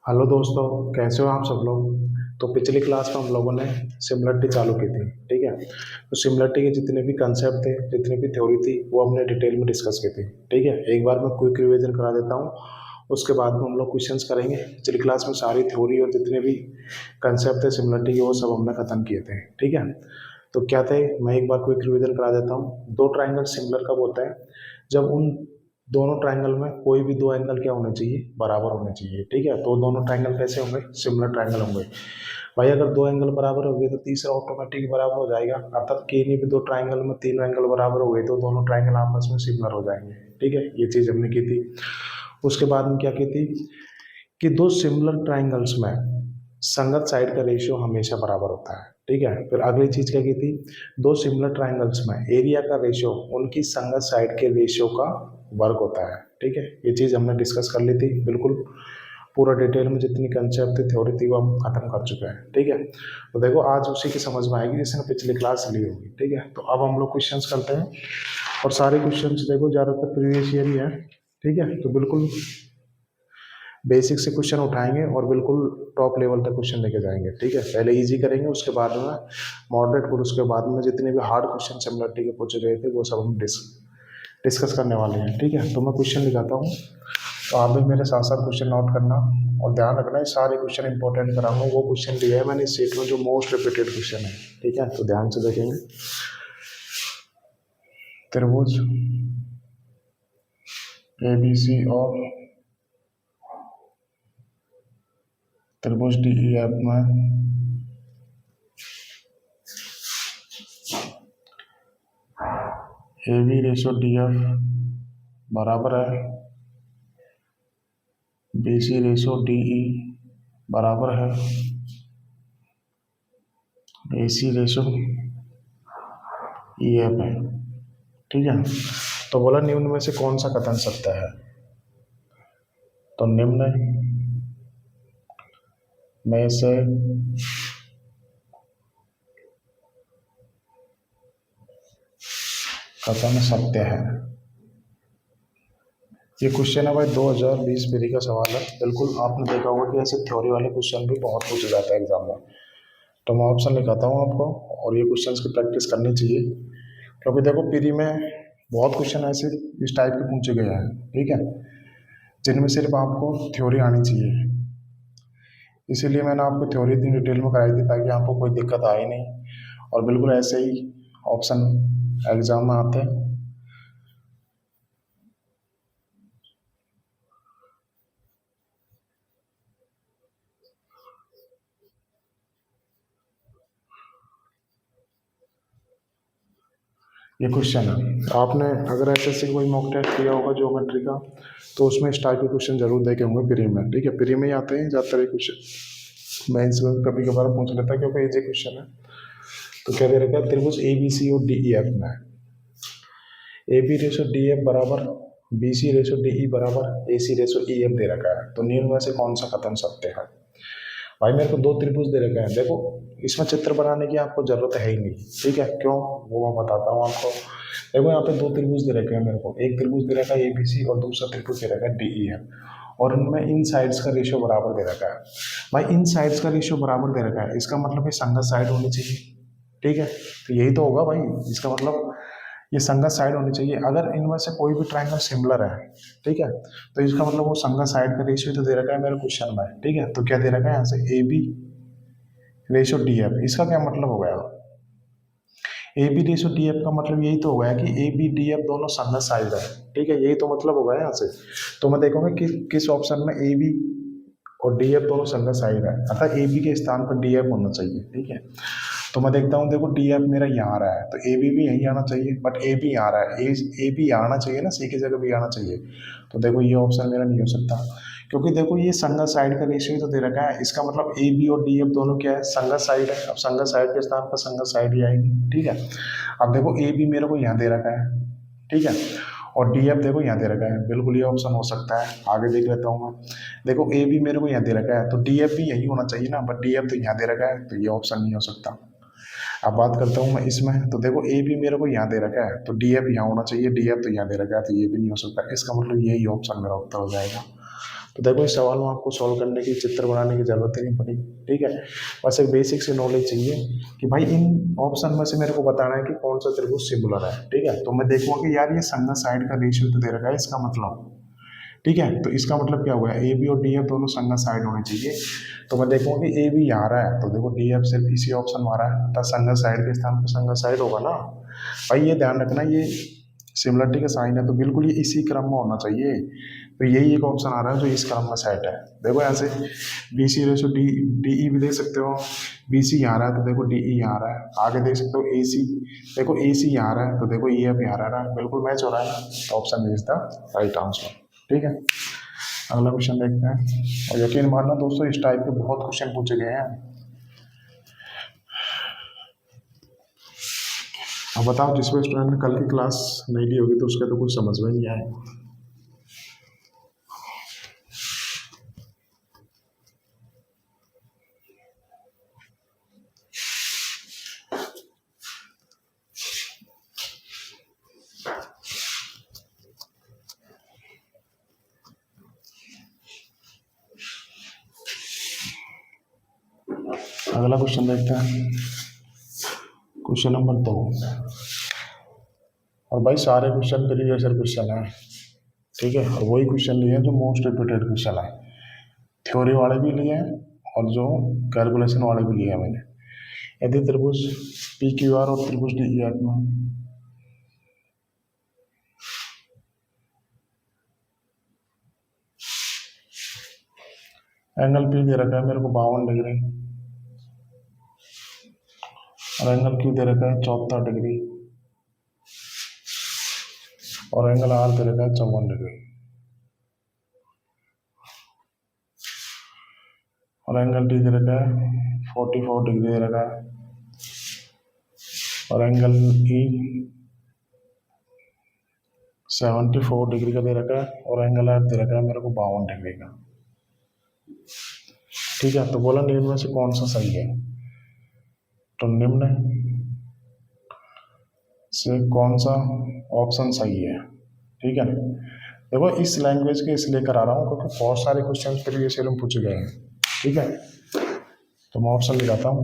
Hello दोस्तों, कैसे हो आप सब लोग। तो पिछली क्लास में हम लोगों ने सिमिलरिटी चालू की थी। ठीक है, तो सिमिलरिटी के जितने भी कंसेप्ट थे, जितनी भी थ्योरी थी, वो हमने डिटेल में डिस्कस की थी। ठीक है, एक बार मैं क्विक रिवीजन करा देता हूँ, उसके बाद में हम लोग क्वेश्चंस करेंगे। पिछली क्लास में सारी थ्योरी और जितने भी कंसेप्ट थे सिमिलरिटी के, वो सब हमने खत्म किए थे। ठीक है, तो क्या थे, मैं एक बार क्विक रिवीजन करा देता हूँ। दो ट्राइंगल सिमिलर कब होता है? जब उन दोनों ट्राइंगल में कोई भी दो एंगल क्या होने चाहिए, बराबर होने चाहिए। ठीक है, तो दोनों ट्राइंगल कैसे होंगे? सिमिलर ट्राइंगल होंगे। भाई अगर दो एंगल बराबर हो गए तो तीसरा ऑटोमेटिक बराबर हो जाएगा, अर्थात किन्हीं भी दो ट्राइंगल में तीन एंगल बराबर हो गए तो दोनों ट्राइंगल आपस में सिमिलर हो जाएंगे। ठीक है, ये चीज हमने की थी। उसके बाद में क्या की थी कि दो सिमिलर ट्राइंगल्स में संगत साइड का रेशियो हमेशा बराबर होता है। ठीक है, फिर अगली चीज क्या की थी, दो सिमिलर ट्राइंगल्स में एरिया का रेशियो उनकी संगत साइड के रेशियो का वर्ग होता है। ठीक है, ये चीज हमने डिस्कस कर ली थी बिल्कुल पूरा डिटेल में। जितनी कंसेप्ट थी, थ्योरी थी, वो हम खत्म कर चुके हैं। ठीक है, तो देखो आज उसी की समझ में आएगी जिसने पिछली क्लास ली होगी। ठीक है, तो अब हम लोग क्वेश्चंस करते हैं और सारे क्वेश्चंस देखो ज्यादातर प्रीवियस ईयर ही है। ठीक है, तो बिल्कुल बेसिक से क्वेश्चन उठाएंगे और बिल्कुल टॉप लेवल तक क्वेश्चन लेके जाएंगे। ठीक है, पहले इजी करेंगे, उसके बाद में मॉडरेट, फिर उसके बाद में जितने भी हार्ड क्वेश्चन सिमिलरिटी के पूछे गए थे वो सब हम डिस्कस करने वाले हैं। ठीक है, तो मैं क्वेश्चन लिखाता हूँ, तो आप भी मेरे साथ साथ क्वेश्चन नोट करना और ध्यान रखना है, सारे क्वेश्चन इंपॉर्टेंट कराऊंगा। वो क्वेश्चन दिया है मैंने इस सेट में जो मोस्ट रिपीटेड क्वेश्चन है। ठीक है, तो ध्यान से देखेंगे। त्रिभुज ABC और त्रिभुज DEF में AB रेशो DF बराबर है BC रेशो DE बराबर है AC रेशो EF है। ठीक है, तो बोला निम्न में से कौन सा कथन सत्य है? तो निम्न में से कथन सत्य है। ये क्वेश्चन है भाई 2020 बीरी का सवाल है। बिल्कुल आपने देखा होगा कि ऐसे थ्योरी वाले क्वेश्चन भी बहुत पूछे जाते हैं एग्जाम में। तो मैं ऑप्शन लिखाता हूँ आपको, और ये क्वेश्चन की प्रैक्टिस करनी चाहिए, क्योंकि देखो पीरी में बहुत क्वेश्चन ऐसे इस टाइप के पूछे गए हैं। ठीक है, जिनमें सिर्फ आपको थ्योरी आनी चाहिए। इसीलिए मैंने आपको थ्योरी इतनी डिटेल में कराई थी ताकि आपको कोई दिक्कत आए नहीं, और बिल्कुल ऐसे ही ऑप्शन एग्जाम में आते हैं। ये क्वेश्चन है, आपने अगर एसएससी कोई मॉक टेस्ट किया होगा ज्योमेट्री का, तो उसमें इस टाइप के क्वेश्चन जरूर देखे होंगे प्री में। ठीक है, प्री में ही आते हैं ज़्यादातर ये क्वेश्चन। मैं इसमें कभी कभार पूछ लेता क्योंकि इजी क्वेश्चन है। तो क्या दे रखा है, त्रिभुज ABC और DEF में AB रेशो DF बराबर BC रेशो DE बराबर AC रेशो EF दे रखा है। तो निम्न में से कौन सा कथन सत्य है? भाई मेरे को दो त्रिभुज दे रखे हैं। देखो इसमें चित्र बनाने की आपको जरूरत है ही नहीं। ठीक है, क्यों, वो मैं बताता हूँ आपको। देखो यहाँ पे दो त्रिभुज दे रखे हैं मेरे को, एक त्रिभुज दे रखा है ABC और दूसरा त्रिभुज दे रखा है DEF, और उनमें इन साइड्स का रेशियो बराबर दे रखा है। भाई इन साइड्स का रेशियो बराबर दे रखा है, इसका मतलब ये संगत साइड होनी चाहिए। ठीक है, तो यही तो होगा भाई, इसका मतलब ये संगत साइड होनी चाहिए। अगर इनमें से कोई भी ट्राइंगल सिमिलर है, ठीक है, तो इसका मतलब वो संगत साइड का रेशियो तो दे रखा है मेरे क्वेश्चन में। ठीक है, तो क्या दे रखा है यहाँ से AB रेशियो DF, इसका क्या मतलब हो गया? AB रेशियो DF का मतलब यही तो हो गया कि AB DF दोनों संगत साइड है। ठीक है, यही तो मतलब हो गया यहाँ से। तो मैं देखूंगा कि किस ऑप्शन में AB और DF दोनों संगत साइड है, अर्थात AB के स्थान पर DF होना चाहिए। ठीक है, तो मैं देखता हूँ, देखो DF मेरा यहाँ आ रहा है, तो AB भी यहीं आना चाहिए, बट AB यहाँ आ रहा है, AB आना चाहिए ना, C की जगह भी आना चाहिए। तो देखो ये ऑप्शन मेरा नहीं हो सकता, क्योंकि देखो ये संगत साइड का रेशियो तो दे रखा है, इसका मतलब AB और DF दोनों क्या है, संगत साइड है। अब संगत साइड के स्थान पर संगत साइड ही आएगी। ठीक है, अब देखो AB मेरे को यहाँ दे रखा है, ठीक है, और DF देखो यहाँ दे रखा है, बिल्कुल ये ऑप्शन हो सकता है। आगे देख लेता हूँ मैं, देखो AB मेरे को यहाँ दे रखा है, तो DF भी यही होना चाहिए ना, बट DF तो यहाँ दे रखा है, तो ये ऑप्शन नहीं हो सकता। अब बात करता हूँ मैं इसमें, तो देखो AB मेरे को यहाँ दे रखा है, तो DF यहाँ होना चाहिए, DF तो यहाँ दे रखा है, तो ये भी नहीं हो सकता। इसका मतलब यही ऑप्शन मेरा उत्तर हो जाएगा। तो देखो इस सवाल में आपको सॉल्व करने की, चित्र बनाने की जरूरत ही नहीं पड़ी, ठीक है। बस एक बेसिक सी नॉलेज चाहिए कि भाई इन ऑप्शन में से मेरे को बताना है कि कौन सा त्रिभुज सिमिलर है, ठीक है। तो मैं देखूंगा कि यार ये संगत साइड का रेशियो तो दे रखा है, इसका मतलब, ठीक है। तो इसका मतलब क्या हुआ, ए बी और डी एफ दोनों संगत साइड होने चाहिए। तो मैं देखूंगा कि ए बी आ रहा है, तो देखो डी एफ सिर्फ इसी ऑप्शन में आ रहा है, तो संगत साइड के स्थान पर संगत साइड होगा ना। भाई ये ध्यान रखना, ये सिमिलरिटी का साइन है, तो बिल्कुल ये इसी क्रम में होना चाहिए। तो यही एक ऑप्शन आ रहा है जो इस क्रम में सेट है। देखो यहाँ से B C ratio D D E भी देख सकते हो, बी सी यहाँ आ रहा है तो देखो डी ई यहाँ आ रहा है, आगे देख सकते हो ए सी, देखो ए सी यहाँ आ रहा है तो देखो ई एफ यहाँ आ रहा है, बिल्कुल मैच हो रहा है ना। Option is the right answer, ठीक है। अगला क्वेश्चन देखते हैं। और यकीन मानना दोस्तों, इस टाइप के बहुत क्वेश्चन पूछे गए हैं। अब बताओ, जिस भी स्टूडेंट ने कल की क्लास नहीं ली होगी तो उसका तो कुछ समझ में नहीं आएगा। अगला क्वेश्चन देखते हैं, क्वेश्चन नंबर 2। और भाई सारे क्वेश्चन प्रीवियस ईयर क्वेश्चन है, ठीक है। और वही क्वेश्चन लिए हैं जो मोस्ट रिपीटेड क्वेश्चन है, थ्योरी वाले भी लिए हैं और जो कैलकुलेशन वाले भी लिए हैं मैंने। यदि त्रिभुज पी क्यू आर और त्रिभुज डी ई एफ में एंगल पी दे रखा है मेरे को 52 डिग्री, और एंगल क्यू दे रखा है 74 डिग्री, और एंगल आर दे रखा है 54 डिग्री, और एंगल डी दे रखा है 44 डिग्री दे रखा है, और एंगल ई 74 डिग्री का दे रखा है, और एंगल एफ दे रखा है मेरे को 52 डिग्री का, ठीक है। तो बोला निम्न में से कौन सा सही है, तो निम्न से कौन सा ऑप्शन सही है, ठीक है। देखो इस लैंग्वेज के इसलिए करा रहा हूँ क्योंकि बहुत सारे क्वेश्चन प्रीवियस ईयर में पूछे गए हैं, ठीक है। तो मैं ऑप्शन लगाता हूँ,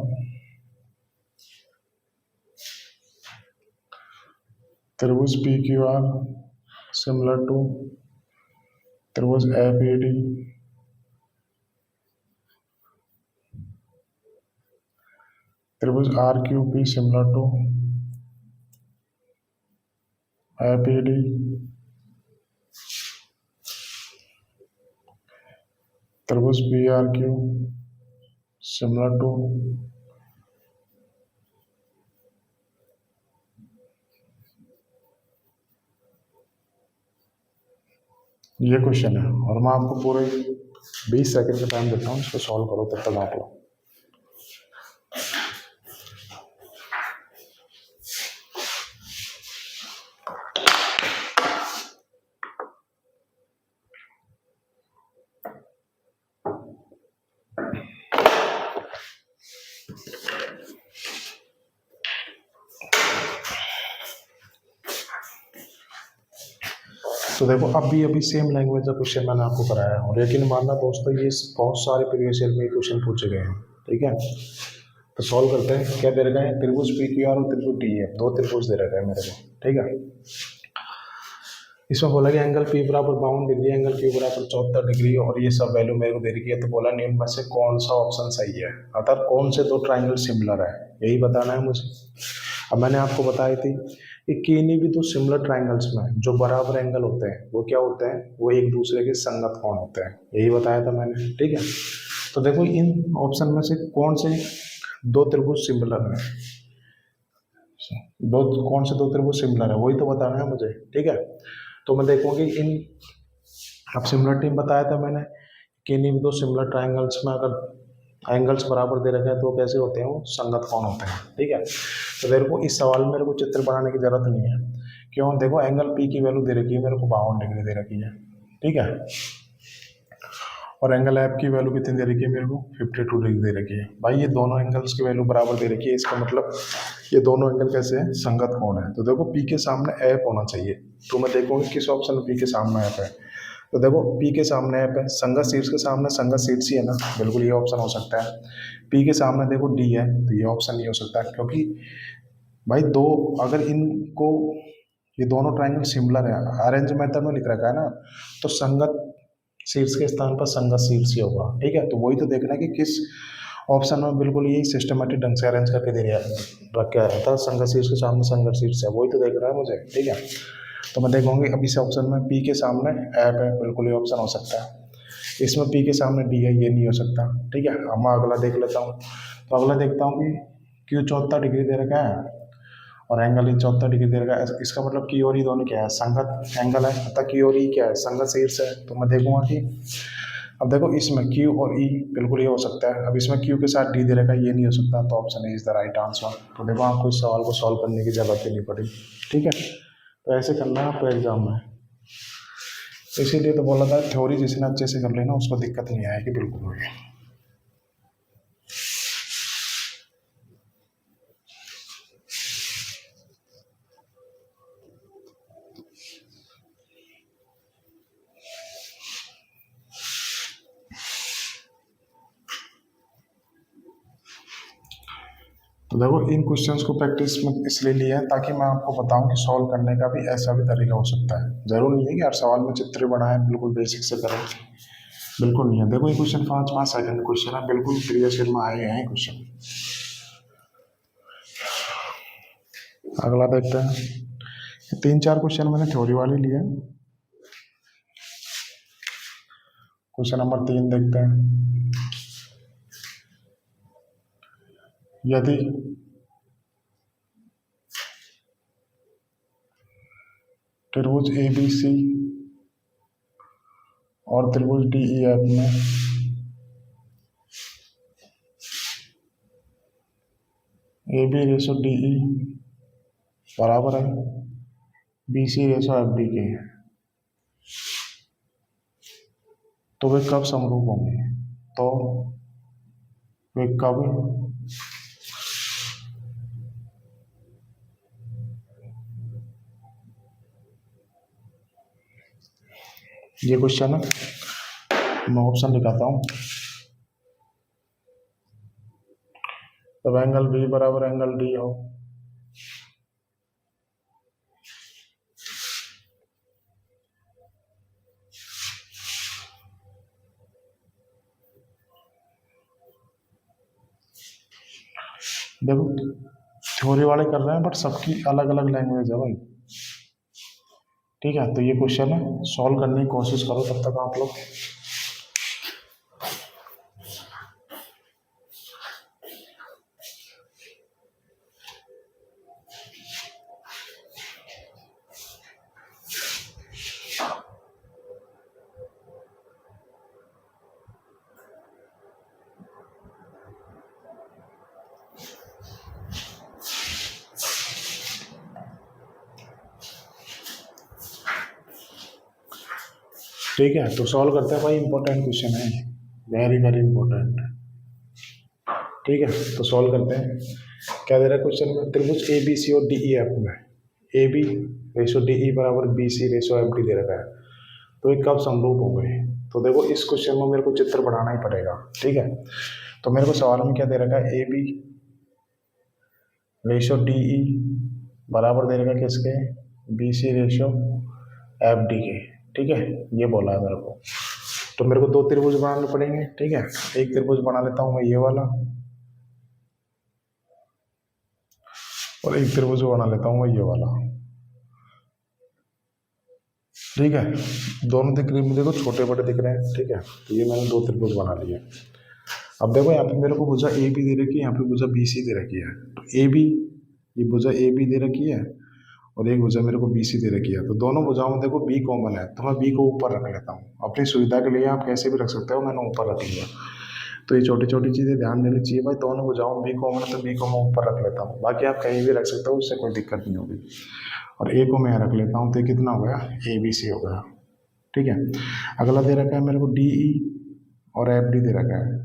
त्रिभुज P Q R similar to त्रिभुज एफ ए डी, त्रिभुज R Q P similar to F A D, त्रिभुज B R Q similar to ये क्वेश्चन है। और मैं आपको पूरे 20 सेकंड का टाइम देता हूँ, इसको सॉल्व करो, तब तक आप लोग। तो देखो अभी सेम लैंग्वेज का क्वेश्चन मैंने आपको कराया है, और यकीन मानना दोस्तों ये बहुत सारे प्रीवियस ईयर में क्वेश्चन पूछे गए हैं, ठीक है। तो सॉल्व करते हैं। क्या दे रखा है, त्रिभुज पी क्यू आर और त्रिभुज डी एफ, दो त्रिभुज दे रखा है मेरे को, ठीक है। इसमें बोला कि एंगल पी बराबर 52 डिग्री, एंगल क्यू बराबर 74 डिग्री, और ये सब वैल्यू मेरे को दे रखी है। तो बोला निम्न में से कौन सा ऑप्शन सही है, अर्थात कौन से दो ट्राइंगल सिमिलर है, यही बताना है मुझे। अब मैंने आपको बताई थी कि किन्हीं भी दो सिमिलर ट्राइंगल्स में जो बराबर एंगल होते हैं वो क्या होते हैं, वो एक दूसरे के संगत कोण होते हैं, यही बताया था मैंने, ठीक है। तो देखो इन ऑप्शन में से कौन से दो त्रिभुज सिमिलर है, कौन से दो त्रिभुज सिमिलर है, वही तो बताना है मुझे, ठीक है। तो मैं देखूंगी इन, अब सिमिलरिटी बताया था मैंने कि इन्हीं भी दो सिमिलर ट्राइंगल्स में अगर एंगल्स बराबर दे रखे हैं तो कैसे होते हैं, वो संगत कोण होते हैं, ठीक है। तो मेरे को इस सवाल में मेरे को चित्र बनाने की जरूरत नहीं है, क्यों, देखो एंगल पी की वैल्यू दे रखी है मेरे को 52 डिग्री दे रखी है, ठीक है। और एंगल एफ की वैल्यू कितनी दे रखी है मेरे को, 52 डिग्री दे रखी है। भाई ये दोनों एंगल्स की वैल्यू बराबर दे रखी है, इसका मतलब ये दोनों एंगल कैसे हैं, संगत कोण है। तो देखो पी के सामने एफ होना चाहिए, तो मैं देखूंगी किस ऑप्शन में पी के सामने एफ है। तो देखो पी के सामने एफ है, संगत सीट्स के सामने संगत सीट्स ही है ना, बिल्कुल ये ऑप्शन हो सकता है। पी के सामने देखो डी है, तो ये ऑप्शन नहीं हो सकता है, क्योंकि भाई दो, अगर इनको, ये दोनों ट्राइंगल सिमिलर है, अरेंज मेथड में लिख रखा है ना, तो संगत सीट्स के स्थान पर संगत सीट्स ही होगा। ठीक है, तो वही तो देखना है कि किस ऑप्शन में बिल्कुल यही सिस्टमेटिक ढंग से अरेंज करके दे रहा है, रख के आया था, संगत सीट्स के सामने संगत सीट्स है, वही तो देख रहा है मुझे। ठीक है, तो मैं देखूंगी अभी इस ऑप्शन में पी के सामने ऐप है, बिल्कुल ये ऑप्शन हो सकता है। इसमें पी के सामने डी है, ये नहीं हो सकता। ठीक है, अब मैं अगला देख लेता हूँ। तो अगला देखता हूँ कि क्यू 74 डिग्री दे रखा है और एंगल ही 74 डिग्री दे रखा है, इसका मतलब की और ई दोनों क्या है, संगत एंगल है, अतः की और ई क्या है, संगत शीर्ष है। तो मैं देखूंगा कि अब देखो इसमें Q और E बिल्कुल ये हो सकता है, अब इसमें Q के साथ D दे रखा है, ये नहीं हो सकता, तो option is the right answer. तो देखो आपको इस सवाल को सॉल्व करने की जरूरत ही नहीं पड़ी। ठीक है, तो ऐसे करना है आपको एग्जाम में, इसीलिए तो बोला था थ्योरी जिसने अच्छे से कर लेना उसको दिक्कत नहीं आएगी बिल्कुल भी। तो देखो इन क्वेश्चंस को प्रैक्टिस में इसलिए लिया है ताकि मैं आपको बताऊं कि सॉल्व करने का भी ऐसा भी तरीका हो सकता है। जरूर नहीं है कि हर सवाल में चित्र बनाए, बिल्कुल बेसिक से करें, बिल्कुल नहीं है। देखो ये क्वेश्चन 5 सेकंड क्वेश्चन है, बिल्कुल प्रीवियस ईयर में आए हैं क्वेश्चन। अगला देखते हैं, 3-4 क्वेश्चन मैंने थ्योरी वाले लिए। क्वेश्चन नंबर 3 देखते हैं, यदि त्रिभुज ए बी सी और त्रिभुज डी ई एफ में A B ratio D E बराबर है B C ratio F D के, तो वे कब समरूप होंगे, तो वे कब ये क्वेश्चन है, मैं ऑप्शन दिखाता हूं। तब एंगल बी बराबर एंगल डी हो, देखो थ्योरी वाले कर रहे हैं बट सबकी अलग अलग लैंग्वेज है भाई। ठीक है, तो ये क्वेश्चन है, सॉल्व करने की कोशिश करो तब तक आप लोग। ठीक है, तो सॉल्व करते हैं भाई, इंपॉर्टेंट क्वेश्चन है, वेरी वेरी इंपॉर्टेंट। ठीक है, तो सॉल्व करते हैं। क्या दे रहा है क्वेश्चन में, त्रिभुज ए बी सी और डी ई एफ में A B ratio D E बराबर B C ratio F D दे रखा है, तो ये कब समरूप हो गए। तो देखो इस क्वेश्चन में मेरे को चित्र बनाना ही पड़ेगा। ठीक है, तो मेरे को सवाल में क्या दे रखा है, A B ratio D E बराबर दे रखा है किसके, B C ratio F D के। ठीक है, ये बोला है मेरे को, तो मेरे को 2 त्रिभुज बनाने पड़ेंगे। ठीक है, एक त्रिभुज बना लेता हूँ मैं ये वाला, और एक त्रिभुज बना लेता हूँ मैं ये वाला। ठीक है, दोनों त्रिभुज देखो छोटे बड़े दिख रहे हैं। ठीक है, तो ये मैंने 2 त्रिभुज बना लिए। अब देखो यहाँ पे मेरे को भुजा ए बी दे रखी है, यहाँ पे भुजा बी सी दे रखी है, तो ए बी, ये भुजा ए बी दे रखी है और एक भुजा मेरे को बी सी दे रखी है, तो दोनों भुजाओं में देखो बी कॉमन है, तो मैं बी को ऊपर रख लेता हूँ। अपनी सुविधा के लिए आप कैसे भी रख सकते हो, मैंने ऊपर रख लिया। तो ये छोटी छोटी चीज़ें ध्यान देनी चाहिए भाई, दोनों भुजाओं में बी कॉमन है तो बी को मैं ऊपर रख लेता हूँ, बाकी आप कहीं भी रख सकते हो, उससे कोई दिक्कत नहीं होगी। और ए को मैं रख लेता हूँ, तो ये कितना हो गया, ए बी सी हो गया। ठीक है, अगला दे रखा है मेरे को डी ई और एफ डी दे रखा है,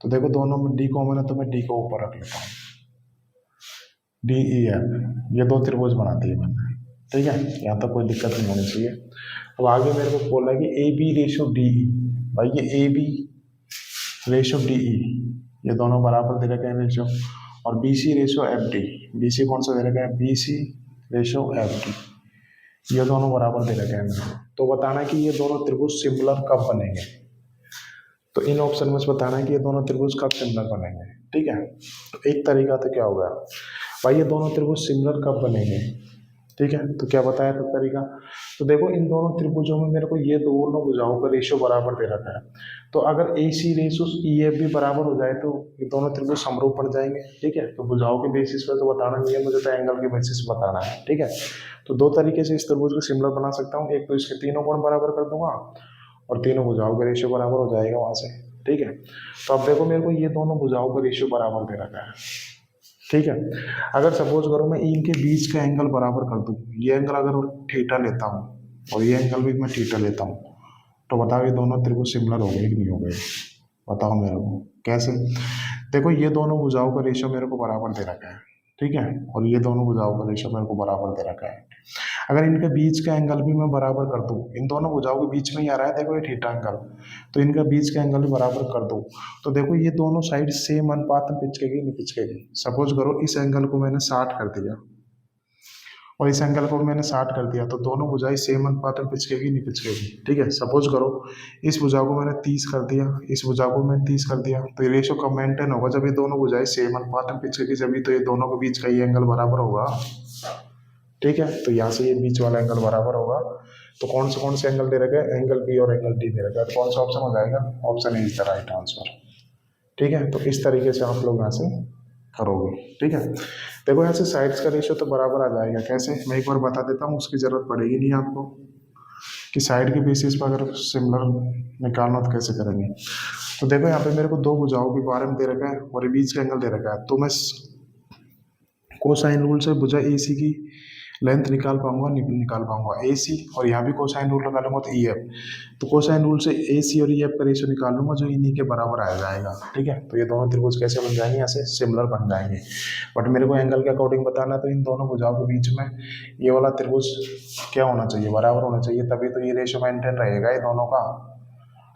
तो देखो दोनों में डी कॉमन है तो मैं डी को ऊपर रख लेता हूँ, डी ई एफ, ये 2 त्रिभुज बनाती है मैंने। ठीक है, यहाँ तक कोई दिक्कत नहीं होनी चाहिए। अब आगे मेरे को बोला है कि A B ratio D E. भाई ये A B ratio D E ये दोनों बराबर दे रखे हैं रेशो, और B C ratio F D. B C कौन सा दे रखा है, B C ratio F D, ये दोनों बराबर दे रखे हैं मेरे को। तो बताना है कि ये दोनों त्रिभुज सिमिलर कब बनेंगे। तो इन ऑप्शन में से बताना है कि ये दोनों त्रिभुज कब सिमिलर बनेंगे। ठीक है, तो एक तरीका तो क्या होगा भाई, ये दोनों त्रिभुज सिमिलर कब बनेंगे। ठीक है, तो क्या बताया था तरीका। तो देखो इन दोनों त्रिभुजों में मेरे को ये दोनों भुजाओं का रेशियो बराबर दे रखा है। तो अगर ए सी रेशियो ई एफ भी बराबर हो जाए तो ये दोनों त्रिभुज समरूप पड़ जाएंगे। ठीक है, तो भुजाओं के बेसिस पे तो बताना नहीं है मुझे, तो एंगल के बेसिस पे बताना है। ठीक है, तो दो तरीके से इस त्रिभुज को सिमिलर बना सकता हूँ। एक तो इसके तीनों कोण बराबर कर दूंगा और तीनों भुजाओं का रेशियो बराबर हो जाएगा वहां से। ठीक है, तो अब देखो मेरे को ये दोनों भुजाओं का रेशियो बराबर दे रखा है। ठीक है, अगर सपोज करो मैं इनके बीच का एंगल बराबर कर दूं, ये एंगल अगर थीटा लेता हूँ और ये एंगल भी मैं थीटा लेता हूँ, तो बताओ ये दोनों त्रिभुज सिमिलर हो गए कि नहीं हो गए। बताओ मेरे को कैसे। देखो ये दोनों भुजाओं का रेशियो मेरे को बराबर दे रखा है। ठीक है, और ये दोनों भुजाओं का रेशियो मेरे को बराबर दे रखा है। अगर इनके बीच का एंगल भी मैं बराबर कर दूं, इन दोनों भुजाओं के बीच में ही आ रहा है देखो ये थीटा एंगल, तो इनका बीच का एंगल भी बराबर कर दूं, तो देखो ये दोनों साइड सेम अनुपात में पिचकेगी नहीं पिचकेगी। सपोज करो इस एंगल को मैंने 60 कर दिया और इस एंगल को मैंने 60 कर दिया, तो दोनों भुजाएं सेम अनुपात में पिचकेगी नहीं पिचकेगी। ठीक है, सपोज करो इस भुजा को मैंने 30 कर दिया, इस भुजा को मैंने 30 कर दिया, तो ये रेशियो कब मेंटेन होगा, जब ये दोनों भुजाएं सेम अनुपात में पिचकेगी, जब तो ये दोनों के बीच का ये एंगल बराबर होगा। ठीक है, तो यहाँ से ये बीच वाला एंगल बराबर होगा। तो कौन से एंगल दे रखा है, एंगल बी और एंगल डी दे रखा है, तो कौन सा ऑप्शन हो जाएगा, option A is the right answer. ठीक है, तो इस तरीके से आप लोग यहाँ से करोगे। ठीक है, देखो यहाँ से साइड्स का रेशियो तो बराबर आ जाएगा। कैसे, मैं एक बार बता देता हूँ, उसकी जरूरत पड़ेगी नहीं आपको कि साइड के बेसिस पर अगर सिमिलर निकालना तो कैसे करेंगे। तो देखो यहाँ पे मेरे को दो भुजाओं के बारे में दे रखा है और ये बीच का एंगल दे रखा है, तो मैं कोसाइन रूल से भुजा ए सी की लेंथ निकाल पाऊंगा, निकाल पाऊंगा ए सी, और यहाँ भी कोसाइन रूल लगा लूंगा तो ई एफ, तो कोसाइन रूल से ए सी और ई एफ का रेशियो निकाल लूंगा जो इन्हीं के बराबर आ जाएगा। ठीक है, तो ये दोनों त्रिभुज कैसे बन जाएंगे, ऐसे सिमिलर बन जाएंगे। बट मेरे को एंगल के अकॉर्डिंग बताना है, तो इन दोनों भुजाओं के बीच में ये वाला त्रिभुज क्या होना चाहिए, बराबर होना चाहिए, तभी तो ये रेशियो मेंटेन रहेगा ये दोनों का।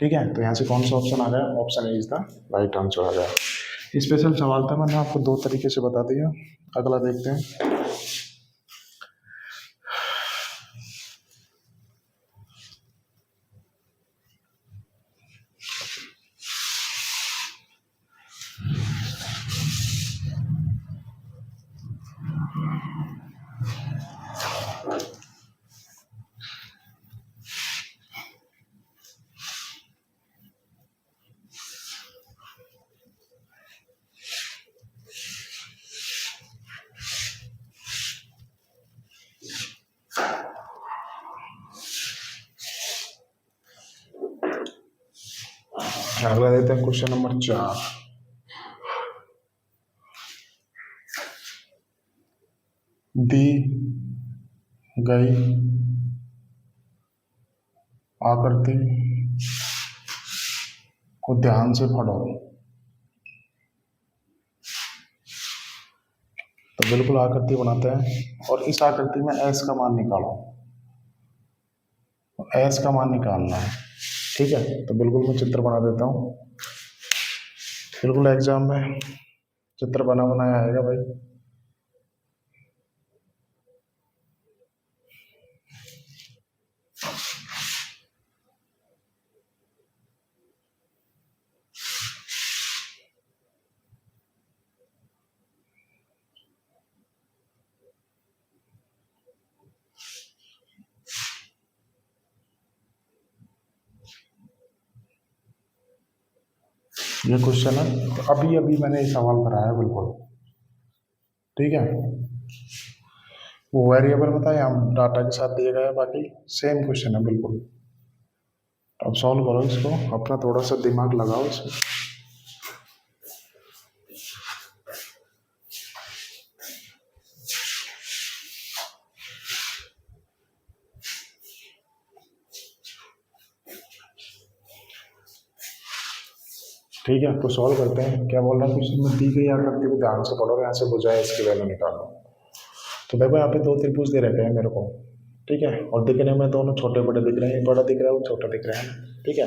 ठीक है, तो यहाँ से कौन सा ऑप्शन आ गया, option A is the right answer आ गया। स्पेशल सवाल था, मैंने आपको दो तरीके से बता दिया। अगला देखते हैं। अगला देते हैं क्वेश्चन नंबर 4। दी गई आकृति को ध्यान से पढ़ो। तो बिल्कुल आकृति बनाते हैं और इस आकृति में एस का मान निकालो, एस का मान निकालना है। ठीक है, तो बिल्कुल मैं चित्र बना देता हूँ। बिल्कुल एग्जाम में चित्र बना बनाया आएगा भाई। ये क्वेश्चन है, तो अभी अभी मैंने ये सवाल कराया बिल्कुल। ठीक है, वो वेरिएबल बताया हम डाटा के साथ दिए गए, बाकी सेम क्वेश्चन है बिल्कुल। अब सॉल्व करो इसको, अपना थोड़ा सा दिमाग लगाओ इसमें। ठीक है, तो सॉल्व करते हैं। क्या बोल रहा है क्वेश्चन में, दी गई आकृति को ध्यान से पढ़ो, यहाँ से बुझाए इसकी वैल्यू निकालो। तो देखो यहाँ पे दो त्रिभुज दे रखे हैं मेरे को। ठीक है, और दिखने में दोनों छोटे बड़े दिख रहे हैं, बड़ा दिख रहा है वो छोटा दिख रहा है, ठीक है।